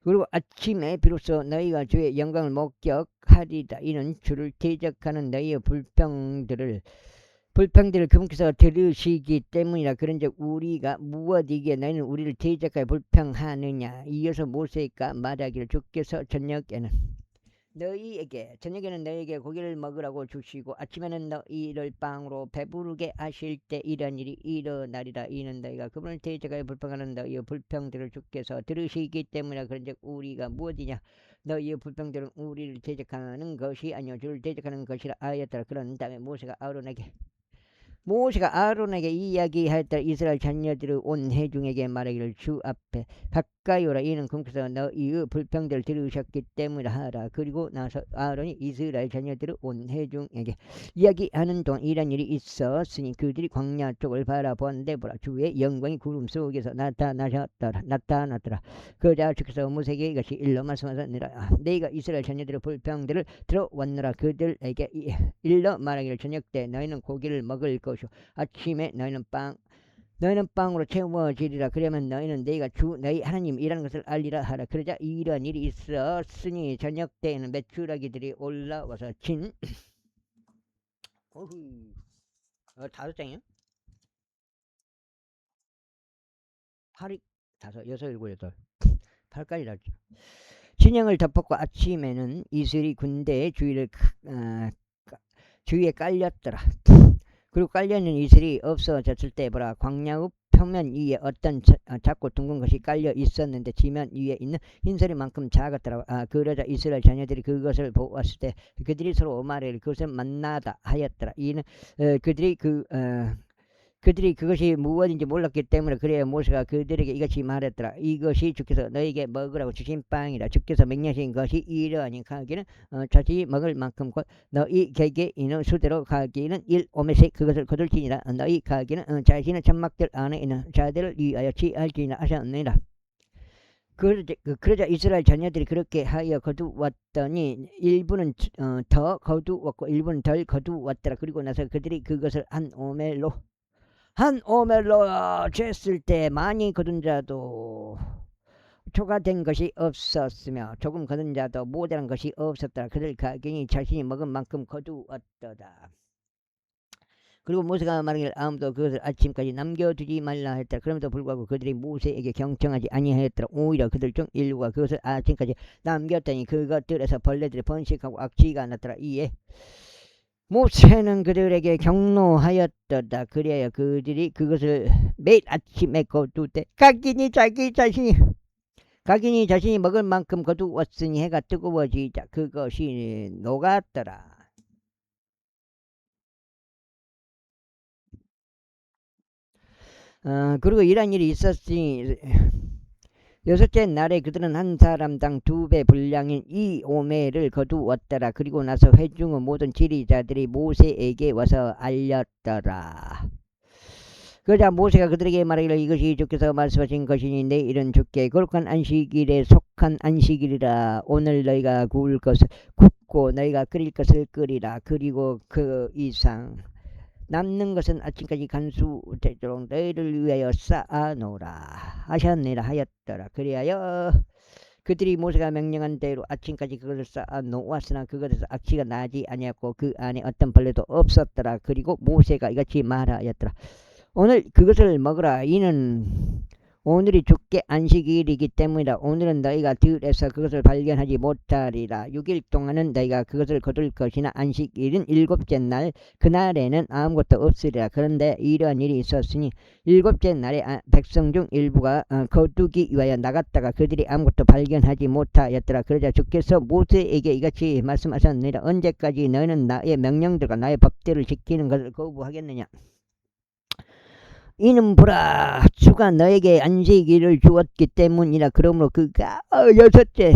그리고 아침에 비로소 너희가 주의 영광을 목격하리라. 이는 주를 대적하는 너희의 불평들을 그분께서 들으시기 때문이라. 그런즉 우리가 무엇이기에 너희는 우리를 대적하여 불평하느냐. 이어서 모세가 말하기를 주께서 저녁에는 너희에게 고기를 먹으라고 주시고 아침에는 너희를 빵으로 배부르게 하실 때 이런 일이 일어나리라. 이는 너희가 그분을 대적하여 불평하는 너희의 불평들을 주께서 들으시기 때문이라. 그런즉 우리가 무엇이냐. 너희의 불평들은 우리를 대적하는 것이 아니요 주를 대적하는 것이라 하였더라. 그런 다음에 모세가 아론에게 이야기하였더라. 이스라엘 자녀들의 온 회중에게 말하기를 주 앞에 가까이 오라. 이는 그분께서 너희의 불평들을 들으셨기 때문이라 하라. 그리고 나서 아론이 이스라엘 자녀들의 온 회중에게 이야기하는 동안 이런 일이 있었으니 그들이 광야 쪽을 바라보았는데 보라, 주의 영광이 구름 속에서 나타났더라. 그러자 주께서 모세에게 이것이 일러 말씀하셨느니라. 너희가 이스라엘 자녀들의 불평들을 들어왔느라. 그들에게 일러 말하기를 저녁 때 너희는 고기를 먹을 것이요 아침에 너희는 빵으로 채워지리라. 그러면 너희는 내가 주 너희 하나님이라는 것을 알리라 하라. 그러자 이런 일이 있었으니 저녁 때에는 메추라기들이 올라와서 다섯 장이요? 8이 5, 6, 7, 8 8까지 나왔죠. 진영을 덮었고 아침에는 이스라엘 군대의 주위에 깔렸더라. 그리고 깔려있는 이슬이 없어졌을 때 보라, 광야의 표면 위에 어떤 작고 둥근 것이 깔려 있었는데 지면 위에 있는 흰소리만큼 작았더라. 그러자 이스라엘 자녀들이 그것을 보았을 때 그들이 서로 말하기를 그것을 만나다 하였더라. 이는 그들이 그것이 무엇인지 몰랐기 때문에 그래야 모세가 그들에게 이같이 말했더라. 이것이 주께서 너에게 먹으라고 주신 빵이라. 주께서 명령하신 것이 이러하니 가기는 자신이 먹을 만큼 곧 너희에게 있는 수대로 가기는 1오멜씩 그것을 거둘지니라. 너희 가기는 자신의 천막들 안에 있는 자들을 위하여 취할지니라 하셨느니라. 그러자 이스라엘 자녀들이 그렇게 하여 거두었더니 일부는 더 거두었고 일부는 덜 거두었더라. 그리고 나서 그들이 그것을 한 오멜로 쟀을 때 많이 거둔 자도 초과된 것이 없었으며 조금 거둔 자도 모자란 것이 없었더라. 그들 가경이 자신이 먹은 만큼 거두었더라. 그리고 모세가 말하기를 아무도 그것을 아침까지 남겨두지 말라 했더라. 그럼에도 불구하고 그들이 모세에게 경청하지 아니하였더라. 오히려 그들 중 일부가 그것을 아침까지 남겼더니 그것들에서 벌레들이 번식하고 악취가 났더라. 이에 모세는 그들에게 경노하였더라. 그래야 그들이 그것을 매일 아침에 거둘 때 각인이 자신이 먹을 만큼 거두었으니 해가 뜨거워지자 그것이 녹았더라. 그리고 이런 일이 있었으니 여섯째 날에 그들은 한 사람당 2배 분량인 이 오매를 거두었더라. 그리고 나서 회중의 모든 지리자들이 모세에게 와서 알렸더라. 그러자 모세가 그들에게 말하기를 이것이 주께서 말씀하신 것이니 내일은 주께 거룩한 안식일에 속한 안식일이라. 오늘 너희가 구울 것을 굽고 너희가 끓일 것을 끓이라. 그리고 그 이상 남는 것은 아침까지 간수되도록 너희를 위하여 쌓아놓으라 하셨느니라 하였더라. 그리하여 그들이 모세가 명령한 대로 아침까지 그것을 쌓아놓았으나 그것에서 악취가 나지 아니었고 그 안에 어떤 벌레도 없었더라. 그리고 모세가 이같이 말하였더라. 오늘 그것을 먹으라. 이는 오늘이 주께 안식일이기 때문이라. 오늘은 너희가 들에서 그것을 발견하지 못하리라. 6일 동안은 너희가 그것을 거둘 것이나 안식일은 7째 날 그날에는 아무것도 없으리라. 그런데 이러한 일이 있었으니 7째 날에 백성 중 일부가 거두기 위하여 나갔다가 그들이 아무것도 발견하지 못하였더라. 그러자 주께서 모세에게 이같이 말씀하셨느니라. 언제까지 너희는 나의 명령들과 나의 법대로 지키는 것을 거부하겠느냐. 이는 보라 주가 너에게 안식일을 주었기 때문이라. 그러므로 그가 여섯째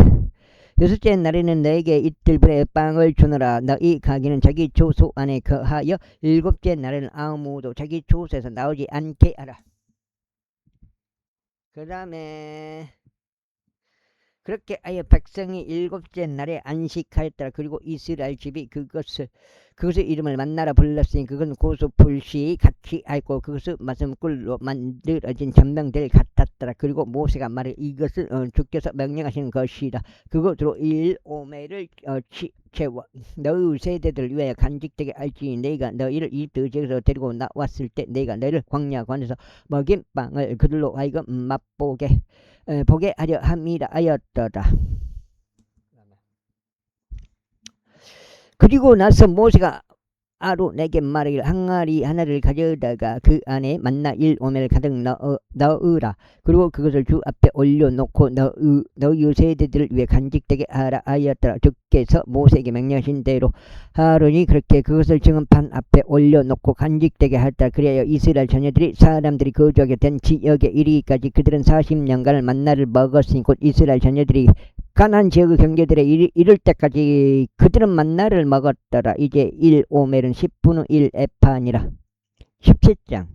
날에는 너에게 이틀분의 빵을 주노라. 너희 가기는 자기 조소 안에 거하여 7째 날에는 아무도 자기 조소에서 나오지 않게 하라. 그 다음에 그렇게 하여 백성이 7째 날에 안식하였더라. 그리고 이스라엘 집이 그것을 이름을 만나라 불렀으니 그것은 고수풀씨 같이 알고 그것을 마슴꿀로 만들어진 전병들 같았더라. 그리고 모세가 말해 이것은 주께서 명령하신 것이라. 그것으로 1오매를 채워 너희 세대들 위하여 간직되게 할지니 내가 너희를 이집트 지역에서 데리고 나왔을 때 내가 너희를 광야관에서 먹인 빵을 그들로 하여금 맛보게 보게 하려 함이라 하였더라. 그리고 나서 모세가 아론에게 말하기를 항아리 하나를 가져다가 그 안에 만나 1오멜 가득 넣으라. 그리고 그것을 주 앞에 올려놓고 너희 세대들을 위해 간직되게 하라 하였더라. 주께서 모세에게 명령하신 대로 아론이 그렇게 그것을 증언판 앞에 올려놓고 간직되게 하였다. 그리하여 이스라엘 자녀들이 사람들이 거주하게 된 지역에 이르기까지 그들은 40년간을 만나를 먹었으니 곧 이스라엘 자녀들이 가나안 지역의 경계들에 이를 때까지 그들은 만나를 먹었더라. 이제 1오멜은 10분의 1 에파니라. 17장.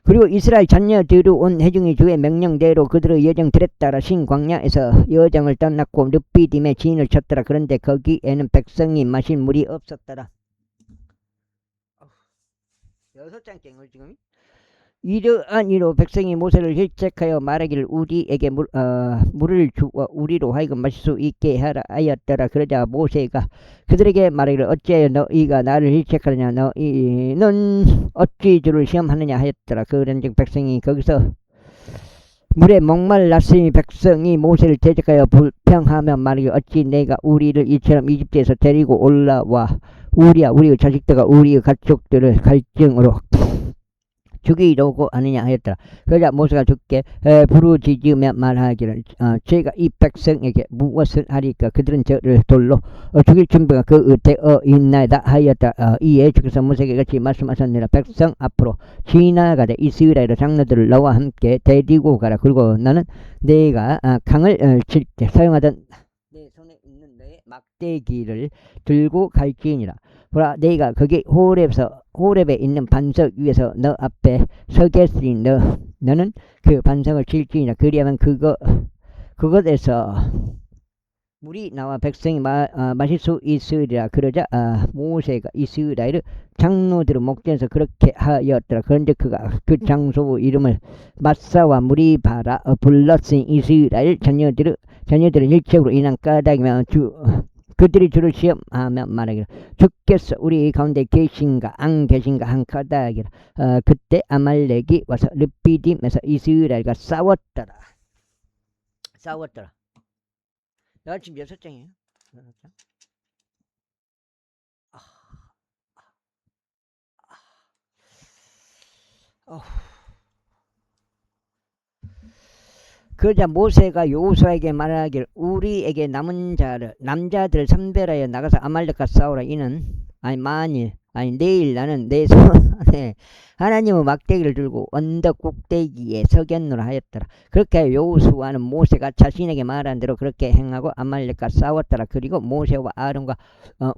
그리고 이스라엘 자녀들이 온 회중이 주의 명령대로 그들의 여정들에 따라 신광야에서 여정을 떠났고 르피딤에 진을 쳤더라. 그런데 거기에는 백성이 마실 물이 없었더라. 6장째인걸 지금. 이러한 이로 백성이 모세를 힐책하여 말하기를 우리에게 물을 주어 우리로 하여금 마실 수 있게 하라 하였더라. 그러자 모세가 그들에게 말하기를 어찌하여 너희가 나를 힐책하느냐. 너희는 어찌 주를 시험하느냐 하였더라. 그런즉 백성이 거기서 물에 목말랐으니 백성이 모세를 대적하여 불평하며 말하기를 어찌 내가 우리를 이처럼 이집트에서 데리고 올라와 우리의 자식들과 우리의 가족들을 갈증으로 죽이려고 하느냐 하였더라. 그러자 모세가 주께 부르짖으며 말하기를 제가 이 백성에게 무엇을 하리까. 그들은 저를 돌로 죽일 준비가 되어 있나이다 하였다. 이에 주께서 모세에게 같이 말씀하셨느니라. 백성 앞으로 지나가되 이스라엘 장로들을 너와 함께 데리고 가라. 그리고 너는 내가 강을 칠 때 사용하던 내 손에 있는 너의 막대기를 들고 갈지니라. 보라 내가 거기 호렙에 있는 반석 위에서 너 앞에 서겠으니 너는 그 반석을 칠지니라. 그리하면 그것에서 물이 나와 백성이 마실 수 있으리라. 그러자 모세가 이스라엘 장로들의 목전에서 그렇게 하였더라. 그런데 그가 그 장소 이름을 마사와 무리바라 불렀으니 이스라엘 자녀들의 일책으로 인한 까닭이며 그들이 주를 시험하며 말하기를 주께서 우리 가운데 계신가 안 계신가 한 까닭이라. 그때 아말렉이 와서 르피딤에서 이스라엘과 싸웠더라. 내가 지금 6장이에요. 그러자 모세가 여호수아에게 말하기를 우리에게 남은 남자들을 선별하여 나가서 아말렉과 싸우라. 이는 아니 만일 아니 내일 나는 내 손에 하나님의 막대기를 들고 언덕 꼭대기에 서겠노라 하였더라. 그렇게 여호수아는 모세가 자신에게 말한 대로 그렇게 행하고 아말렉과 싸웠더라. 그리고 모세와 아론과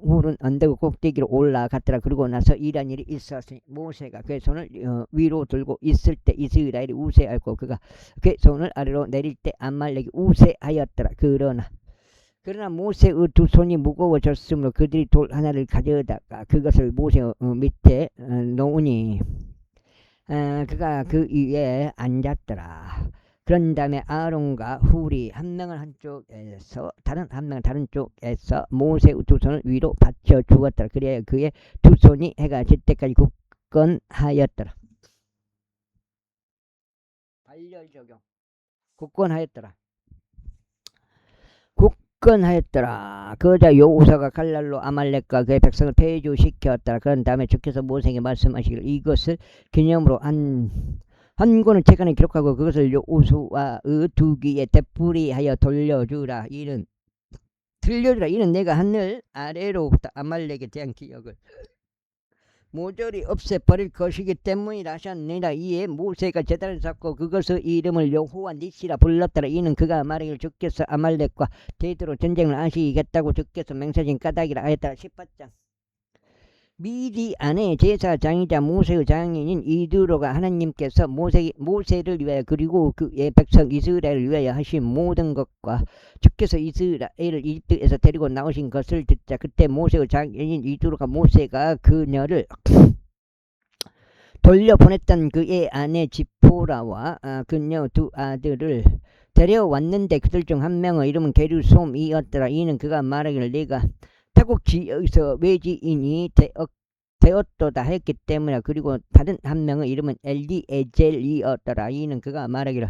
훌은 언덕 꼭대기로 올라갔더라. 그리고 나서 이런 일이 있었으니 모세가 그의 손을 위로 들고 있을 때 이스라엘이 우세하였고 그가 그의 손을 아래로 내릴 때 아말렉이 우세하였더라. 그러나 모세의 두 손이 무거워졌으므로 그들이 돌 하나를 가져다가 그것을 모세 밑에 놓으니 그가 그 위에 앉았더라. 그런 다음에 아론과 훌이 한 명은 한쪽에서 한 명은 다른 쪽에서 모세의 두 손을 위로 받쳐 주었더라. 그래야 그의 두 손이 해가 질 때까지 굳건하였더라. 발열 적용. 굳건하였더라. 그러자 여호수아가 갈랄로 아말렉과 그의 백성을 패주시켰더라. 그런 다음에 주께서 모세에게 말씀하시기를 이것을 기념으로 한 권을 책간에 기록하고 그것을 여호수아의 두 귀에 되풀이하여 들려주라. 이는 내가 하늘 아래로부터 아말렉에 대한 기억을 모조리 없애버릴 것이기 때문이라 하셨느니라. 이에 모세가 제단을 쌓고 그것의 이름을 여호와 니시라 불렀더라. 이는 그가 말하기를 주께서 아말렉과 대대로 전쟁을 하시겠다고 주께서 맹세하신 까닭이라 하였더라. 18장 미디안의 제사장이자 모세의 장인인 이드로가 하나님께서 모세를 위하여 그리고 그의 백성 이스라엘을 위하여 하신 모든 것과 주께서 이스라엘을 이집트에서 데리고 나오신 것을 듣자. 그때 모세의 장인인 이드로가 모세가 그녀를 돌려보냈던 그의 아내 지포라와 그녀 두 아들을 데려왔는데 그들 중 한 명의 이름은 게르솜이었더라. 이는 그가 말하기를 내가 타국지에서 외지인이 되었도다 했기 때문이라. 그리고 다른 한 명의 이름은 엘리에젤이었더라. 이는 그가 말하기를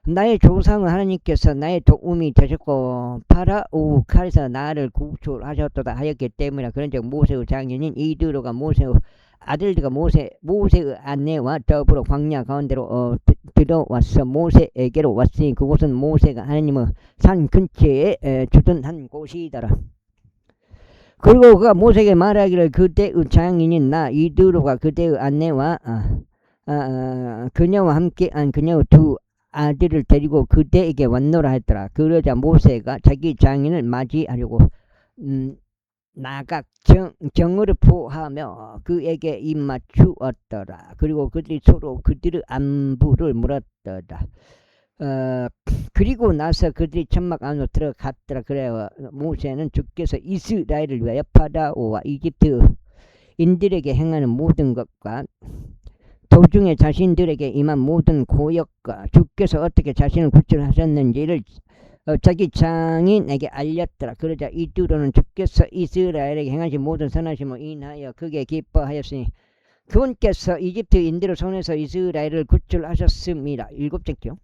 나의 조상은 하나님께서 나의 도움이 되셨고 파라오 칼에서 나를 구출하셨도다 하였기 때문이라. 그런즉 모세의 장인인 이드로가 모세의 아들들과 모세의 아내와 더불어 광야 가운데로 들어와서 모세에게로 왔으니 그곳은 모세가 하나님의 산 근처에 주둔한 곳이더라. 그리고 그가 모세에게 말하기를 그대의 장인인 나 이드로가 그대의 아내와 그녀와 함께한 그녀의 두 아들을 데리고 그대에게 왔노라 했더라. 그러자 모세가 자기 장인을 맞이하려고 나가 정을 포하며 그에게 입맞추었더라. 그리고 그들이 서로 그들의 안부를 물었더라. 그리고 나서 그들이 천막 안으로 들어갔더라. 그래야 모세는 주께서 이스라엘을 위하여 파라오와 이집트 인들에게 행하는 모든 것과 도중에 자신들에게 임한 모든 고역과 주께서 어떻게 자신을 구출하셨는지를 자기 장인에게 알렸더라. 그러자 이드로는 주께서 이스라엘에게 행하신 모든 선하심을 인하여 크게 기뻐하였으니 그분께서 이집트인들의 손에서 이스라엘을 구출하셨습니다. 7절죠.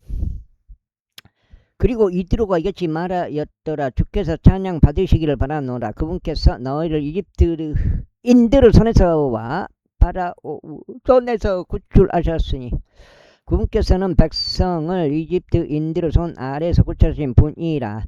그리고 이드로가 이같이 말하였더라. 주께서 찬양 받으시기를 바라노라. 그분께서 너희를 이집트인들의 손에서와 파라오 손에서 구출하셨으니 그분께서는 백성을 이집트인들의 손 아래에서 구출하신 분이라.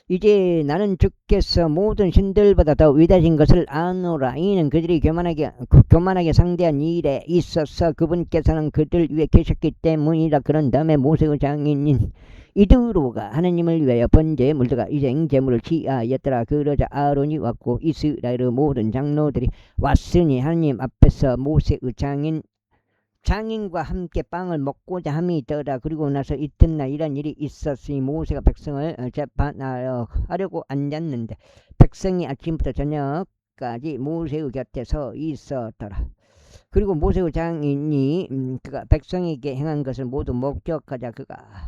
이제 나는 주께서 모든 신들보다 더 위대하신 것을 아노라. 이는 그들이 교만하게 상대한 일에 있어서 그분께서는 그들 위에 계셨기 때문이라. 그런 다음에 모세의 장인인 이드로가 하나님을 위하여 번제에 물들어가 이생 제물을 취하였더라. 그러자 아론이 왔고 이스라엘의 모든 장로들이 왔으니 하나님 앞에서 모세의 장인과 함께 빵을 먹고자 함이더라. 그리고 나서 이튿날 이런 일이 있었으니 모세가 백성을 재판하려고 앉았는데 백성이 아침부터 저녁까지 모세의 곁에 서 있었더라. 그리고 모세의 장인이 그가 백성에게 행한 것을 모두 목격하자 그가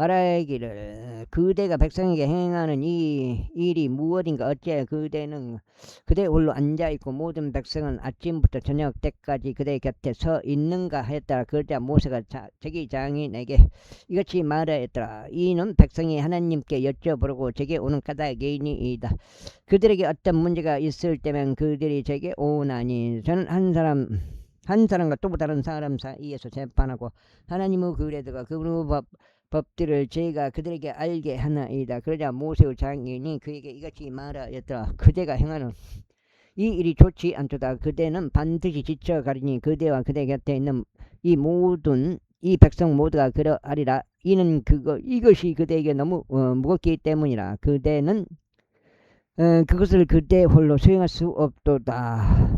말하기를 그대가 백성에게 행하는 이 일이 무엇인가. 어째 그대 홀로 앉아있고 모든 백성은 아침부터 저녁 때까지 그대 곁에 서 있는가 했더라. 그러자 모세가 자기 장인에게 이같이 말하였더라. 이는 백성이 하나님께 여쭤보려고 제게 오는 까닭이니이다. 그들에게 어떤 문제가 있을 때면 그들이 제게 오나니 저는 한 사람과 또 다른 사람 사이에서 재판하고 하나님의 그레드가 그분의 법들을 제가 그들에게 알게 하나이다. 그러자 모세의 장인이 그에게 이같이 말하였더라. 그대가 행하는 이 일이 좋지 않도다. 그대는 반드시 지쳐가리니 그대와 그대 곁에 있는 이 백성 모두가 그러하리라. 이는 이것이 그대에게 너무 무겁기 때문이라. 그대는 그것을 그대 홀로 수행할 수 없도다.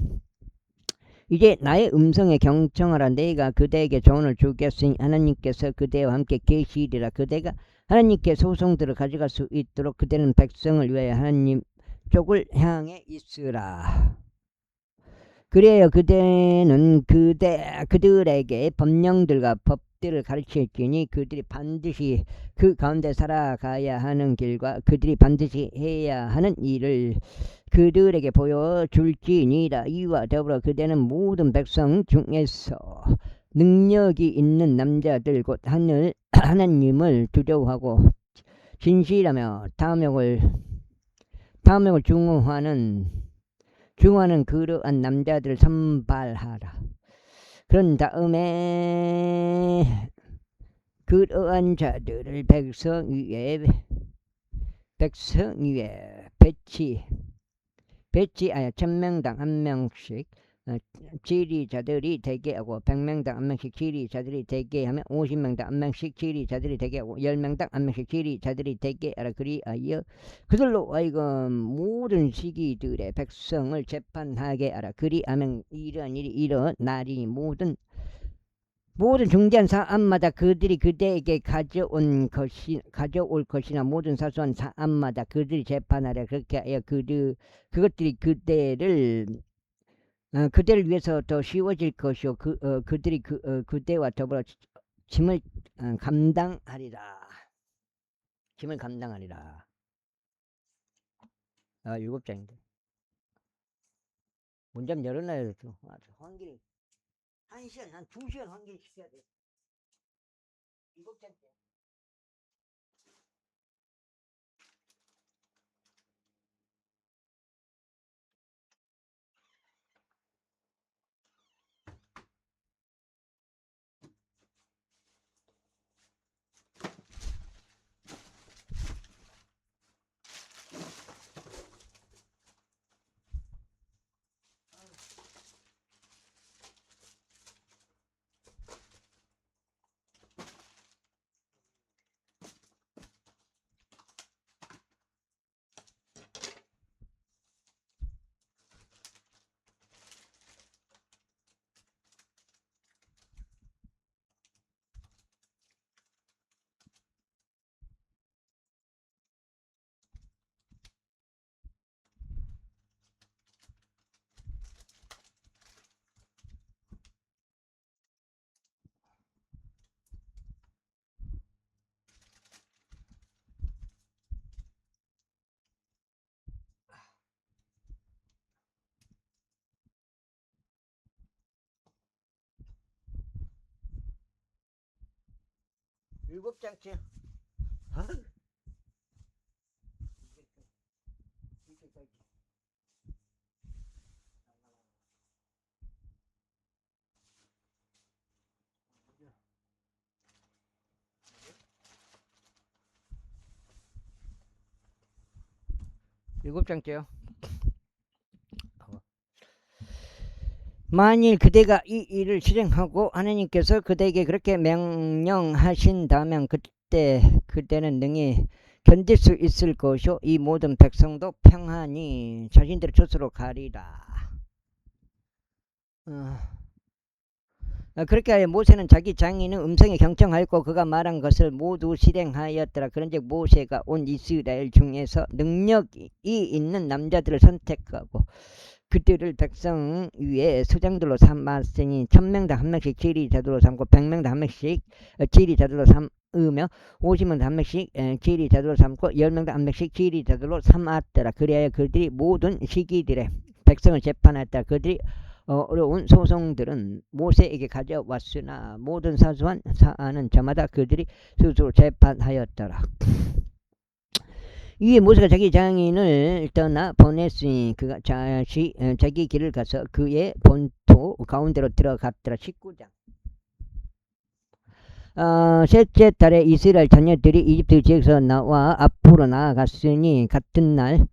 이제 나의 음성에 경청하라. 내가 그대에게 조언을 주겠으니 하나님께서 그대와 함께 계시리라. 그대가 하나님께 소송들을 가져갈 수 있도록 그대는 백성을 위하여 하나님 쪽을 향해 있으라. 그래야 그대는 그들에게 법령들과 법들을 가르칠지니 그들이 반드시 그 가운데 살아가야 하는 길과 그들이 반드시 해야 하는 일을 그들에게 보여줄지니라. 이와 더불어 그대는 모든 백성 중에서 능력이 있는 남자들 곧 하나님을 두려워하고 진실하며 탐욕을 중화하는 그러한 남자들을 선발하라. 그런 다음에 그러한 자들을 백성 위에 배치하여 1000명당 1명씩 지리자들이 되게 하고 100명당 1명씩 지리자들이 되게 하면 50명당 1명씩 지리자들이 되게 하고 10명당 1명씩 지리자들이 되게 하라. 그리하여 그들로 하여금 모든 시기들의 백성을 재판하게 하라. 그리하면 이러한 일이 일어나리. 모든 중대한 사안마다 그들이 그대에게 가져올 것이나 모든 사소한 사안마다 그들이 재판하라. 그렇게 하여 그것들이 그대를 위해서 더 쉬워질 것이요 그들이 그대와 더불어 짐을 감당하리라. 짐을 감당하리라. 7장인데 문 좀 열어놔야 돼. 환기 1시간 한 2시간 환기 시켜야 돼. 7장째. 일곱 장째. 일곱 장째요. 만일 그대가 이 일을 실행하고 하나님께서 그대에게 그렇게 명령하신다면 그때 그대는 능히 견딜 수 있을 것이요 이 모든 백성도 평안히 자신들의 젖으로 가리라. 그렇게 하여 모세는 자기 장인의 음성에 경청하였고 그가 말한 것을 모두 실행하였더라. 그런즉 모세가 온 이스라엘 중에서 능력이 있는 남자들을 선택하고 그들을 백성 위에 수장들로 삼았으니 1000명당 1명씩 지리자들로 삼고 100명당 1명씩 지리자들로 삼으며 50명당 1명씩 지리자들로 삼고 10명당 1명씩 지리자들로 삼았더라. 그래야 그들이 모든 시기들에 백성을 재판했다. 그들이 어려운 소송들은 모세에게 가져왔으나 모든 사소한 사안은 저마다 그들이 스스로 재판하였더라. 이에 모세가 자기 장인을 떠나 보냈으니 그가 자기 길을 가서 그의 본토 가운데로 들어갔더라. 19장. 셋째 달에 이스라엘 자녀들이 이집트 지역에서 나와 앞으로 나아갔으니 같은 날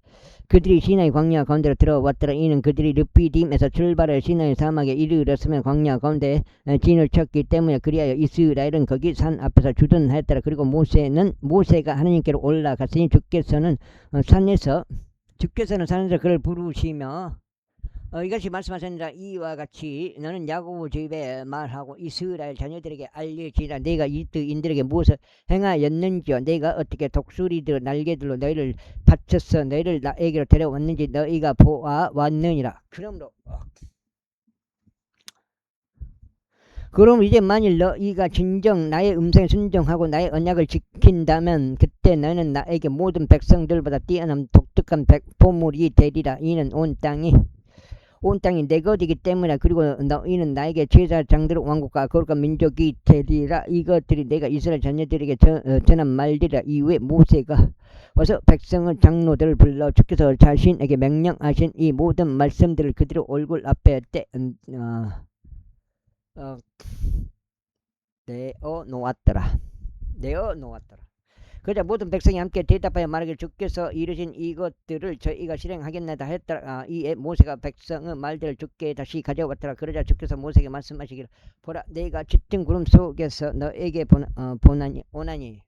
그들이 시나이 광야 가운데로 들어왔더라. 이는 그들이 르피딤에서 출발해 시나이 사막에 이르렀으면 광야 가운데 진을 쳤기 때문에 그리하여 이스라엘은 거기 산 앞에서 주둔하였더라. 그리고 모세가 하나님께로 올라갔으니 주께서는 산에서 그를 부르시며 이것이 말씀하셨느니라. 이와 같이 너는 야곱 집에 말하고 이스라엘 자녀들에게 알려지라. 내가 이들에게 무엇을 행하였는지요. 내가 어떻게 독수리들 날개들로 너희를 바쳤어 너희를 나에게로 데려왔는지 너희가 보아왔느니라. 그럼 이제 만일 너희가 진정 나의 음성에 순종하고 나의 언약을 지킨다면 그때 너는 나에게 모든 백성들보다 뛰어난 독특한 보물이 되리라. 이는 온 땅이 내 것이기 때문에 그리고 너희는 나에게 제사장들 왕국과 거룩한 민족이 되리라. 이것들이 내가 이스라엘 자녀들에게 전한 말들이라. 이후에 모세가 와서 백성의 장로들을 불러 주께서 자신에게 명령하신 이 모든 말씀들을 그들의 얼굴 앞에 내어놓았더라. 그러자 모든 백성이 함께 대답하여 말하기를 주께서 이르신 이것들을 저희가 실행하겠나이다 했더라. 이에 모세가 백성의 말들을 주께 다시 가져왔더라. 그러자 주께서 모세에게 말씀하시기를 보라 내가 짙은 구름 속에서 너에게 오나니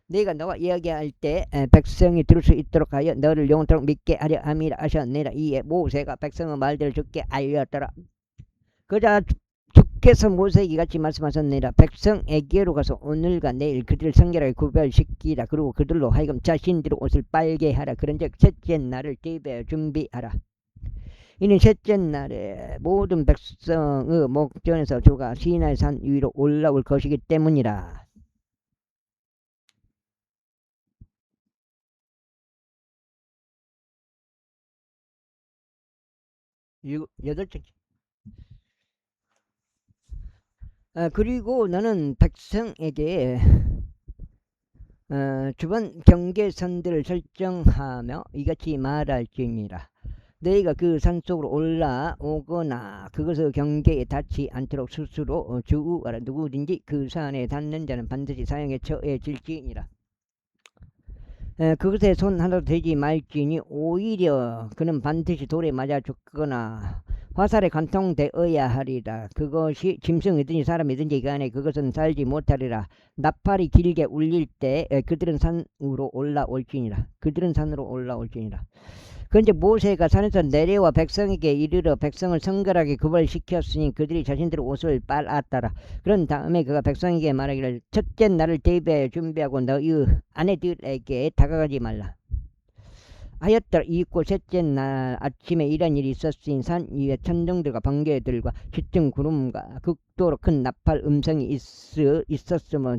내가 너와 이야기할 때 백성이 들을 수 있도록 하여 너를 영원토록 믿게 하려 함이라 하셨느니라. 이에 모세가 백성의 말들을 주께 알렸더라. 그러자 주께서 모세에게 같이 말씀하셨느니라. 백성에게로 가서 오늘과 내일 그들을 성결하게 구별시키라. 그리고 그들로 하여금 자신들의 옷을 빨게 하라. 그런즉 셋째 날을 대비하여 준비하라. 이는 셋째 날에 모든 백성의 목전에서 주가 시나이 산 위로 올라올 것이기 때문이라. 여덟째. 그리고 너는 백성에게 주변 경계선들을 설정하며 이같이 말할지니라. 너희가 그 산속으로 올라오거나 그것의 경계에 닿지 않도록 스스로 주의하라. 누구든지 그 산에 닿는 자는 반드시 사형에 처해질지니라. 그것에 손 하나도 대지 말지니 오히려 그는 반드시 돌에 맞아 죽거나 화살에 관통되어야 하리라. 그것이 짐승이든지 사람이든지 간에 그것은 살지 못하리라. 나팔이 길게 울릴 때 그들은 산으로 올라올지니라. 그런데 모세가 산에서 내려와 백성에게 이르러 백성을 성결하게 구별시켰으니 그들이 자신들의 옷을 빨았더라. 그런 다음에 그가 백성에게 말하기를 첫째 날을 대비하여 준비하고 너희 아내들에게 다가가지 말라 하였더라. 이윽고 셋째 날 아침에 이런 일이 있었으니 산 위에 천둥들과 번개들과 짙은 구름과 극도로 큰 나팔 음성이 있었으면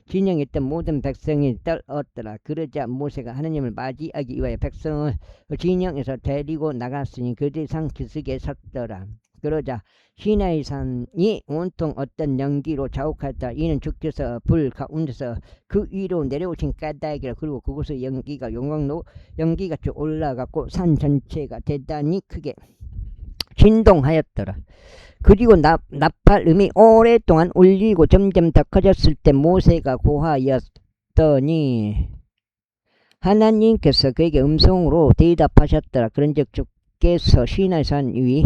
진영했던 모든 백성이 떨었더라. 그러자 모세가 하나님을 맞이하기 위하여 백성을 진영에서 데리고 나갔으니 그들이 산 기슭에 섰더라. 그러자 시나이 산이 온통 어떤 연기로 자욱하였다. 이는 주께서 불 가운데서 그 위로 내려오신 까닭이라. 그리고 그곳의 연기가 연기같이 올라갔고 산 전체가 대단히 크게 진동하였더라. 그리고 나팔음이 오랫동안 울리고 점점 더 커졌을 때 모세가 고하였더니 하나님께서 그에게 음성으로 대답하셨더라. 그런즉 주께서 시나이 산 위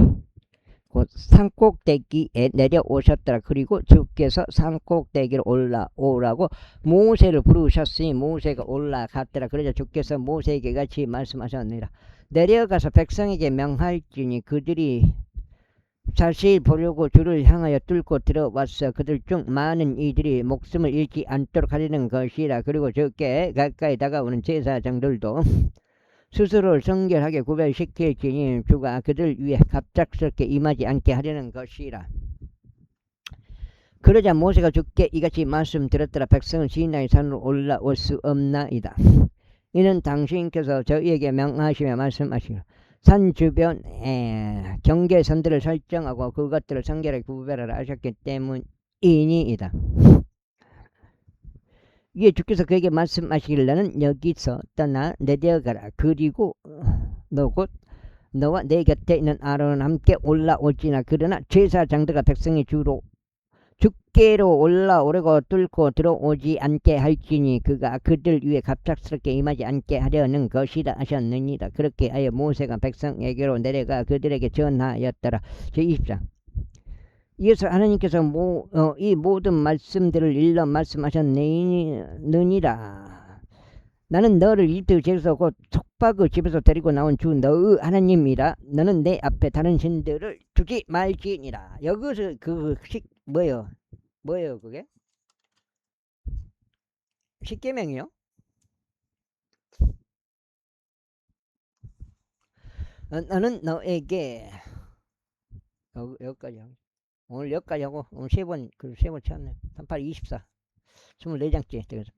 곧 산꼭대기에 내려오셨더라. 그리고 주께서 산꼭대기로 올라오라고 모세를 부르셨으니 모세가 올라갔더라. 그러자 주께서 모세에게 같이 말씀하셨느니라. 내려가서 백성에게 명할지니 그들이 사실 보려고 주를 향하여 뚫고 들어왔어. 그들 중 많은 이들이 목숨을 잃지 않도록 하려는 것이라. 그리고 적게 가까이 다가오는 제사장들도 스스로를 성결하게 구별시킬지니 주가 그들 위해 갑작스럽게 임하지 않게 하려는 것이라. 그러자 모세가 주께 이같이 말씀드렸더라. 백성은 시나이 산으로 올라올 수 없나이다. 이는 당신께서 저희에게 명하시며 말씀하시기를 산 주변에 경계선들을 설정하고 그것들을 성결하게 구별하라 하셨기 때문이니이다. 이에 주께서 그에게 말씀하시기를 너는 여기서 떠나 내려가라. 그리고 너와 내 곁에 있는 아론은 함께 올라올지나 그러나 제사장들과 백성이 죽게로 올라오려고 뚫고 들어오지 않게 할지니 그가 그들 위에 갑작스럽게 임하지 않게 하려는 것이라 하셨느니라. 그렇게 하여 모세가 백성에게로 내려가 그들에게 전하였더라. 제24. 이어서 하나님께서 이 모든 말씀들을 일러 말씀하셨느니라. 나는 너를 이집트 제에서 곧 속박의 집에서 데리고 나온 주 너의 하나님이라. 너는 내 앞에 다른 신들을 두지 말지니라. 여기서 뭐예요 그게? 십계명이요? 너는 너에게 여기까지 하고 오늘 여기까지 하고 오늘 세번 채웠네. 38, 24 24장째 되겠어.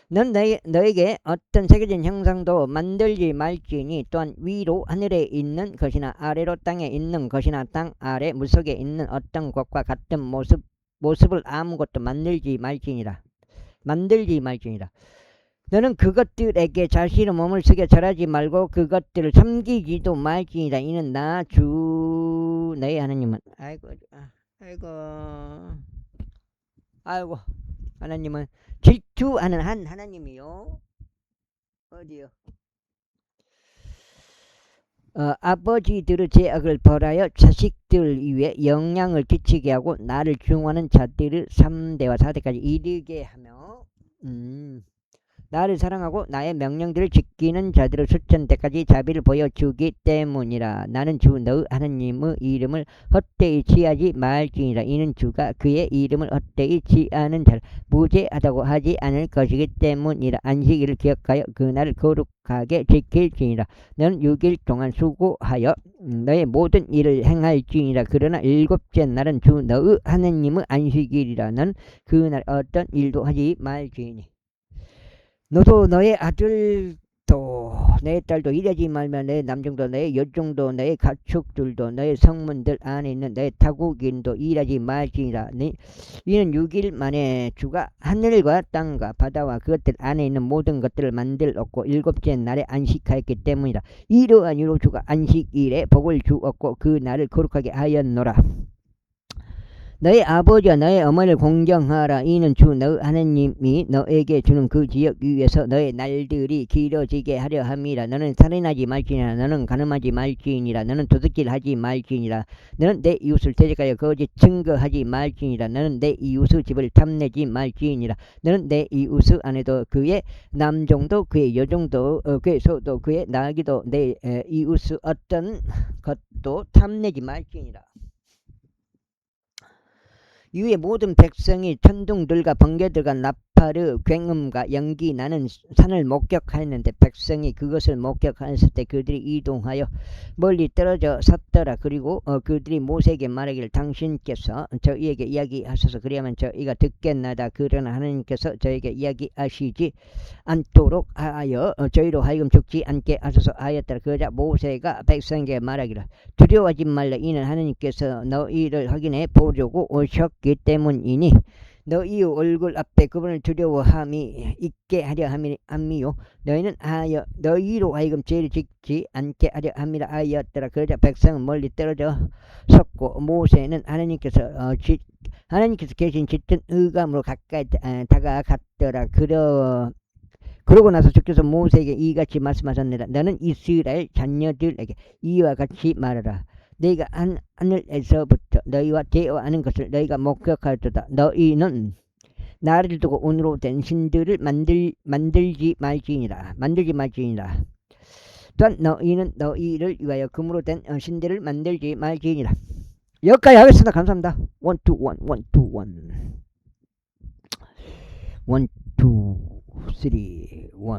넌 너에게 어떤 새겨진 형상도 만들지 말지니 또한 위로 하늘에 있는 것이나 아래로 땅에 있는 것이나 땅 아래 물속에 있는 어떤 것과 같은 모습을 아무것도 만들지 말지니라. 너는 그것들에게 자신의 몸을 숙여 절하지 말고 그것들을 섬기지도 말지니라. 이는 나 주 너의 하나님은 아이고 하나님은 질투하는 한 하나님이요. 어디요? 아버지들의 죄악을 벌하여 자식들 위에 영향을 끼치게 하고 나를 중하는 자들을 3대와 4대까지 이르게 하며 나를 사랑하고 나의 명령들을 지키는 자들을 수천 대까지 자비를 보여주기 때문이라. 나는 주 너의 하나님의 이름을 헛되이 취하지 말지니라. 이는 주가 그의 이름을 헛되이 취하는 자를 무죄하다고 하지 않을 것이기 때문이라. 안식일을 기억하여 그날을 거룩하게 지킬지니라. 너는 6일 동안 수고하여 너의 모든 일을 행할지니라. 그러나 일곱째 날은 주 너의 하나님의 안식일이라. 너는 그날 어떤 일도 하지 말지니. 너도 너의 아들도 너의 딸도 일하지 말며 너의 남종도 너의 여종도 너의 가축들도 너의 성문들 안에 있는 너의 타국인도 일하지 말지니라. 이는 6일 만에 주가 하늘과 땅과 바다와 그것들 안에 있는 모든 것들을 만들었고 일곱째 날에 안식하였기 때문이라. 이러한 이유로 주가 안식일에 복을 주었고 그 날을 거룩하게 하였노라. 너의 아버지와 너의 어머니를 공경하라. 이는 주 너의 하나님이 너에게 주는 그 지역 위에서 너의 날들이 길어지게 하려 함이라. 너는 살인하지 말지니라. 너는 간음하지 말지니라. 너는 도둑질 하지 말지니라. 너는 내 이웃을 대적하여 거짓 증거하지 말지니라. 너는 내 이웃의 집을 탐내지 말지니라. 너는 내 이웃의 아내도 그의 남종도 그의 여종도 그의 소도 그의 나귀도 내 이웃의 어떤 것도 탐내지 말지니라. 이후에 모든 백성이 천둥들과 번개들과 나팔의 굉음과 연기 나는 산을 목격하였는데 백성이 그것을 목격하였을 때 그들이 이동하여 멀리 떨어져 섰더라. 그리고 그들이 모세에게 말하기를 당신께서 저희에게 이야기하셔서 그리하면 저희가 듣겠나이다. 그러나 하나님께서 저에게 이야기하시지 않도록 하여 저희로 하여금 죽지 않게 하셔서 하였더라. 그러자 모세가 백성에게 말하기를 두려워하지 말라. 이는 하나님께서 너희를 확인해 보려고 오셨기 때문이니 너희 얼굴 앞에 그분을 두려워함이 있게 하려 함이요 너희는 너희로 하여금 죄를 짓지 않게 하려 함이라 하였더라. 그러자 백성은 멀리 떨어져 섰고 모세는 하나님께서 계신 짙은 의감으로 가까이 다가갔더라. 그러고 나서 주께서 모세에게 이같이 말씀하셨느니라. 너는 이스라엘 자녀들에게 이와 같이 말하라. 너희가 하늘에서부터 너희와 대화하는 것을 너희가 목격하였도다. 너희는 나를 두고 운으로 된 신들을 만들지 말지니라. 또한 너희는 너희를 위하여 금으로 된 신들을 만들지 말지니라. 여기까지 하겠습니다. 감사합니다. 1, 2, 1, 1, 2, 1 1, 2, 3, 1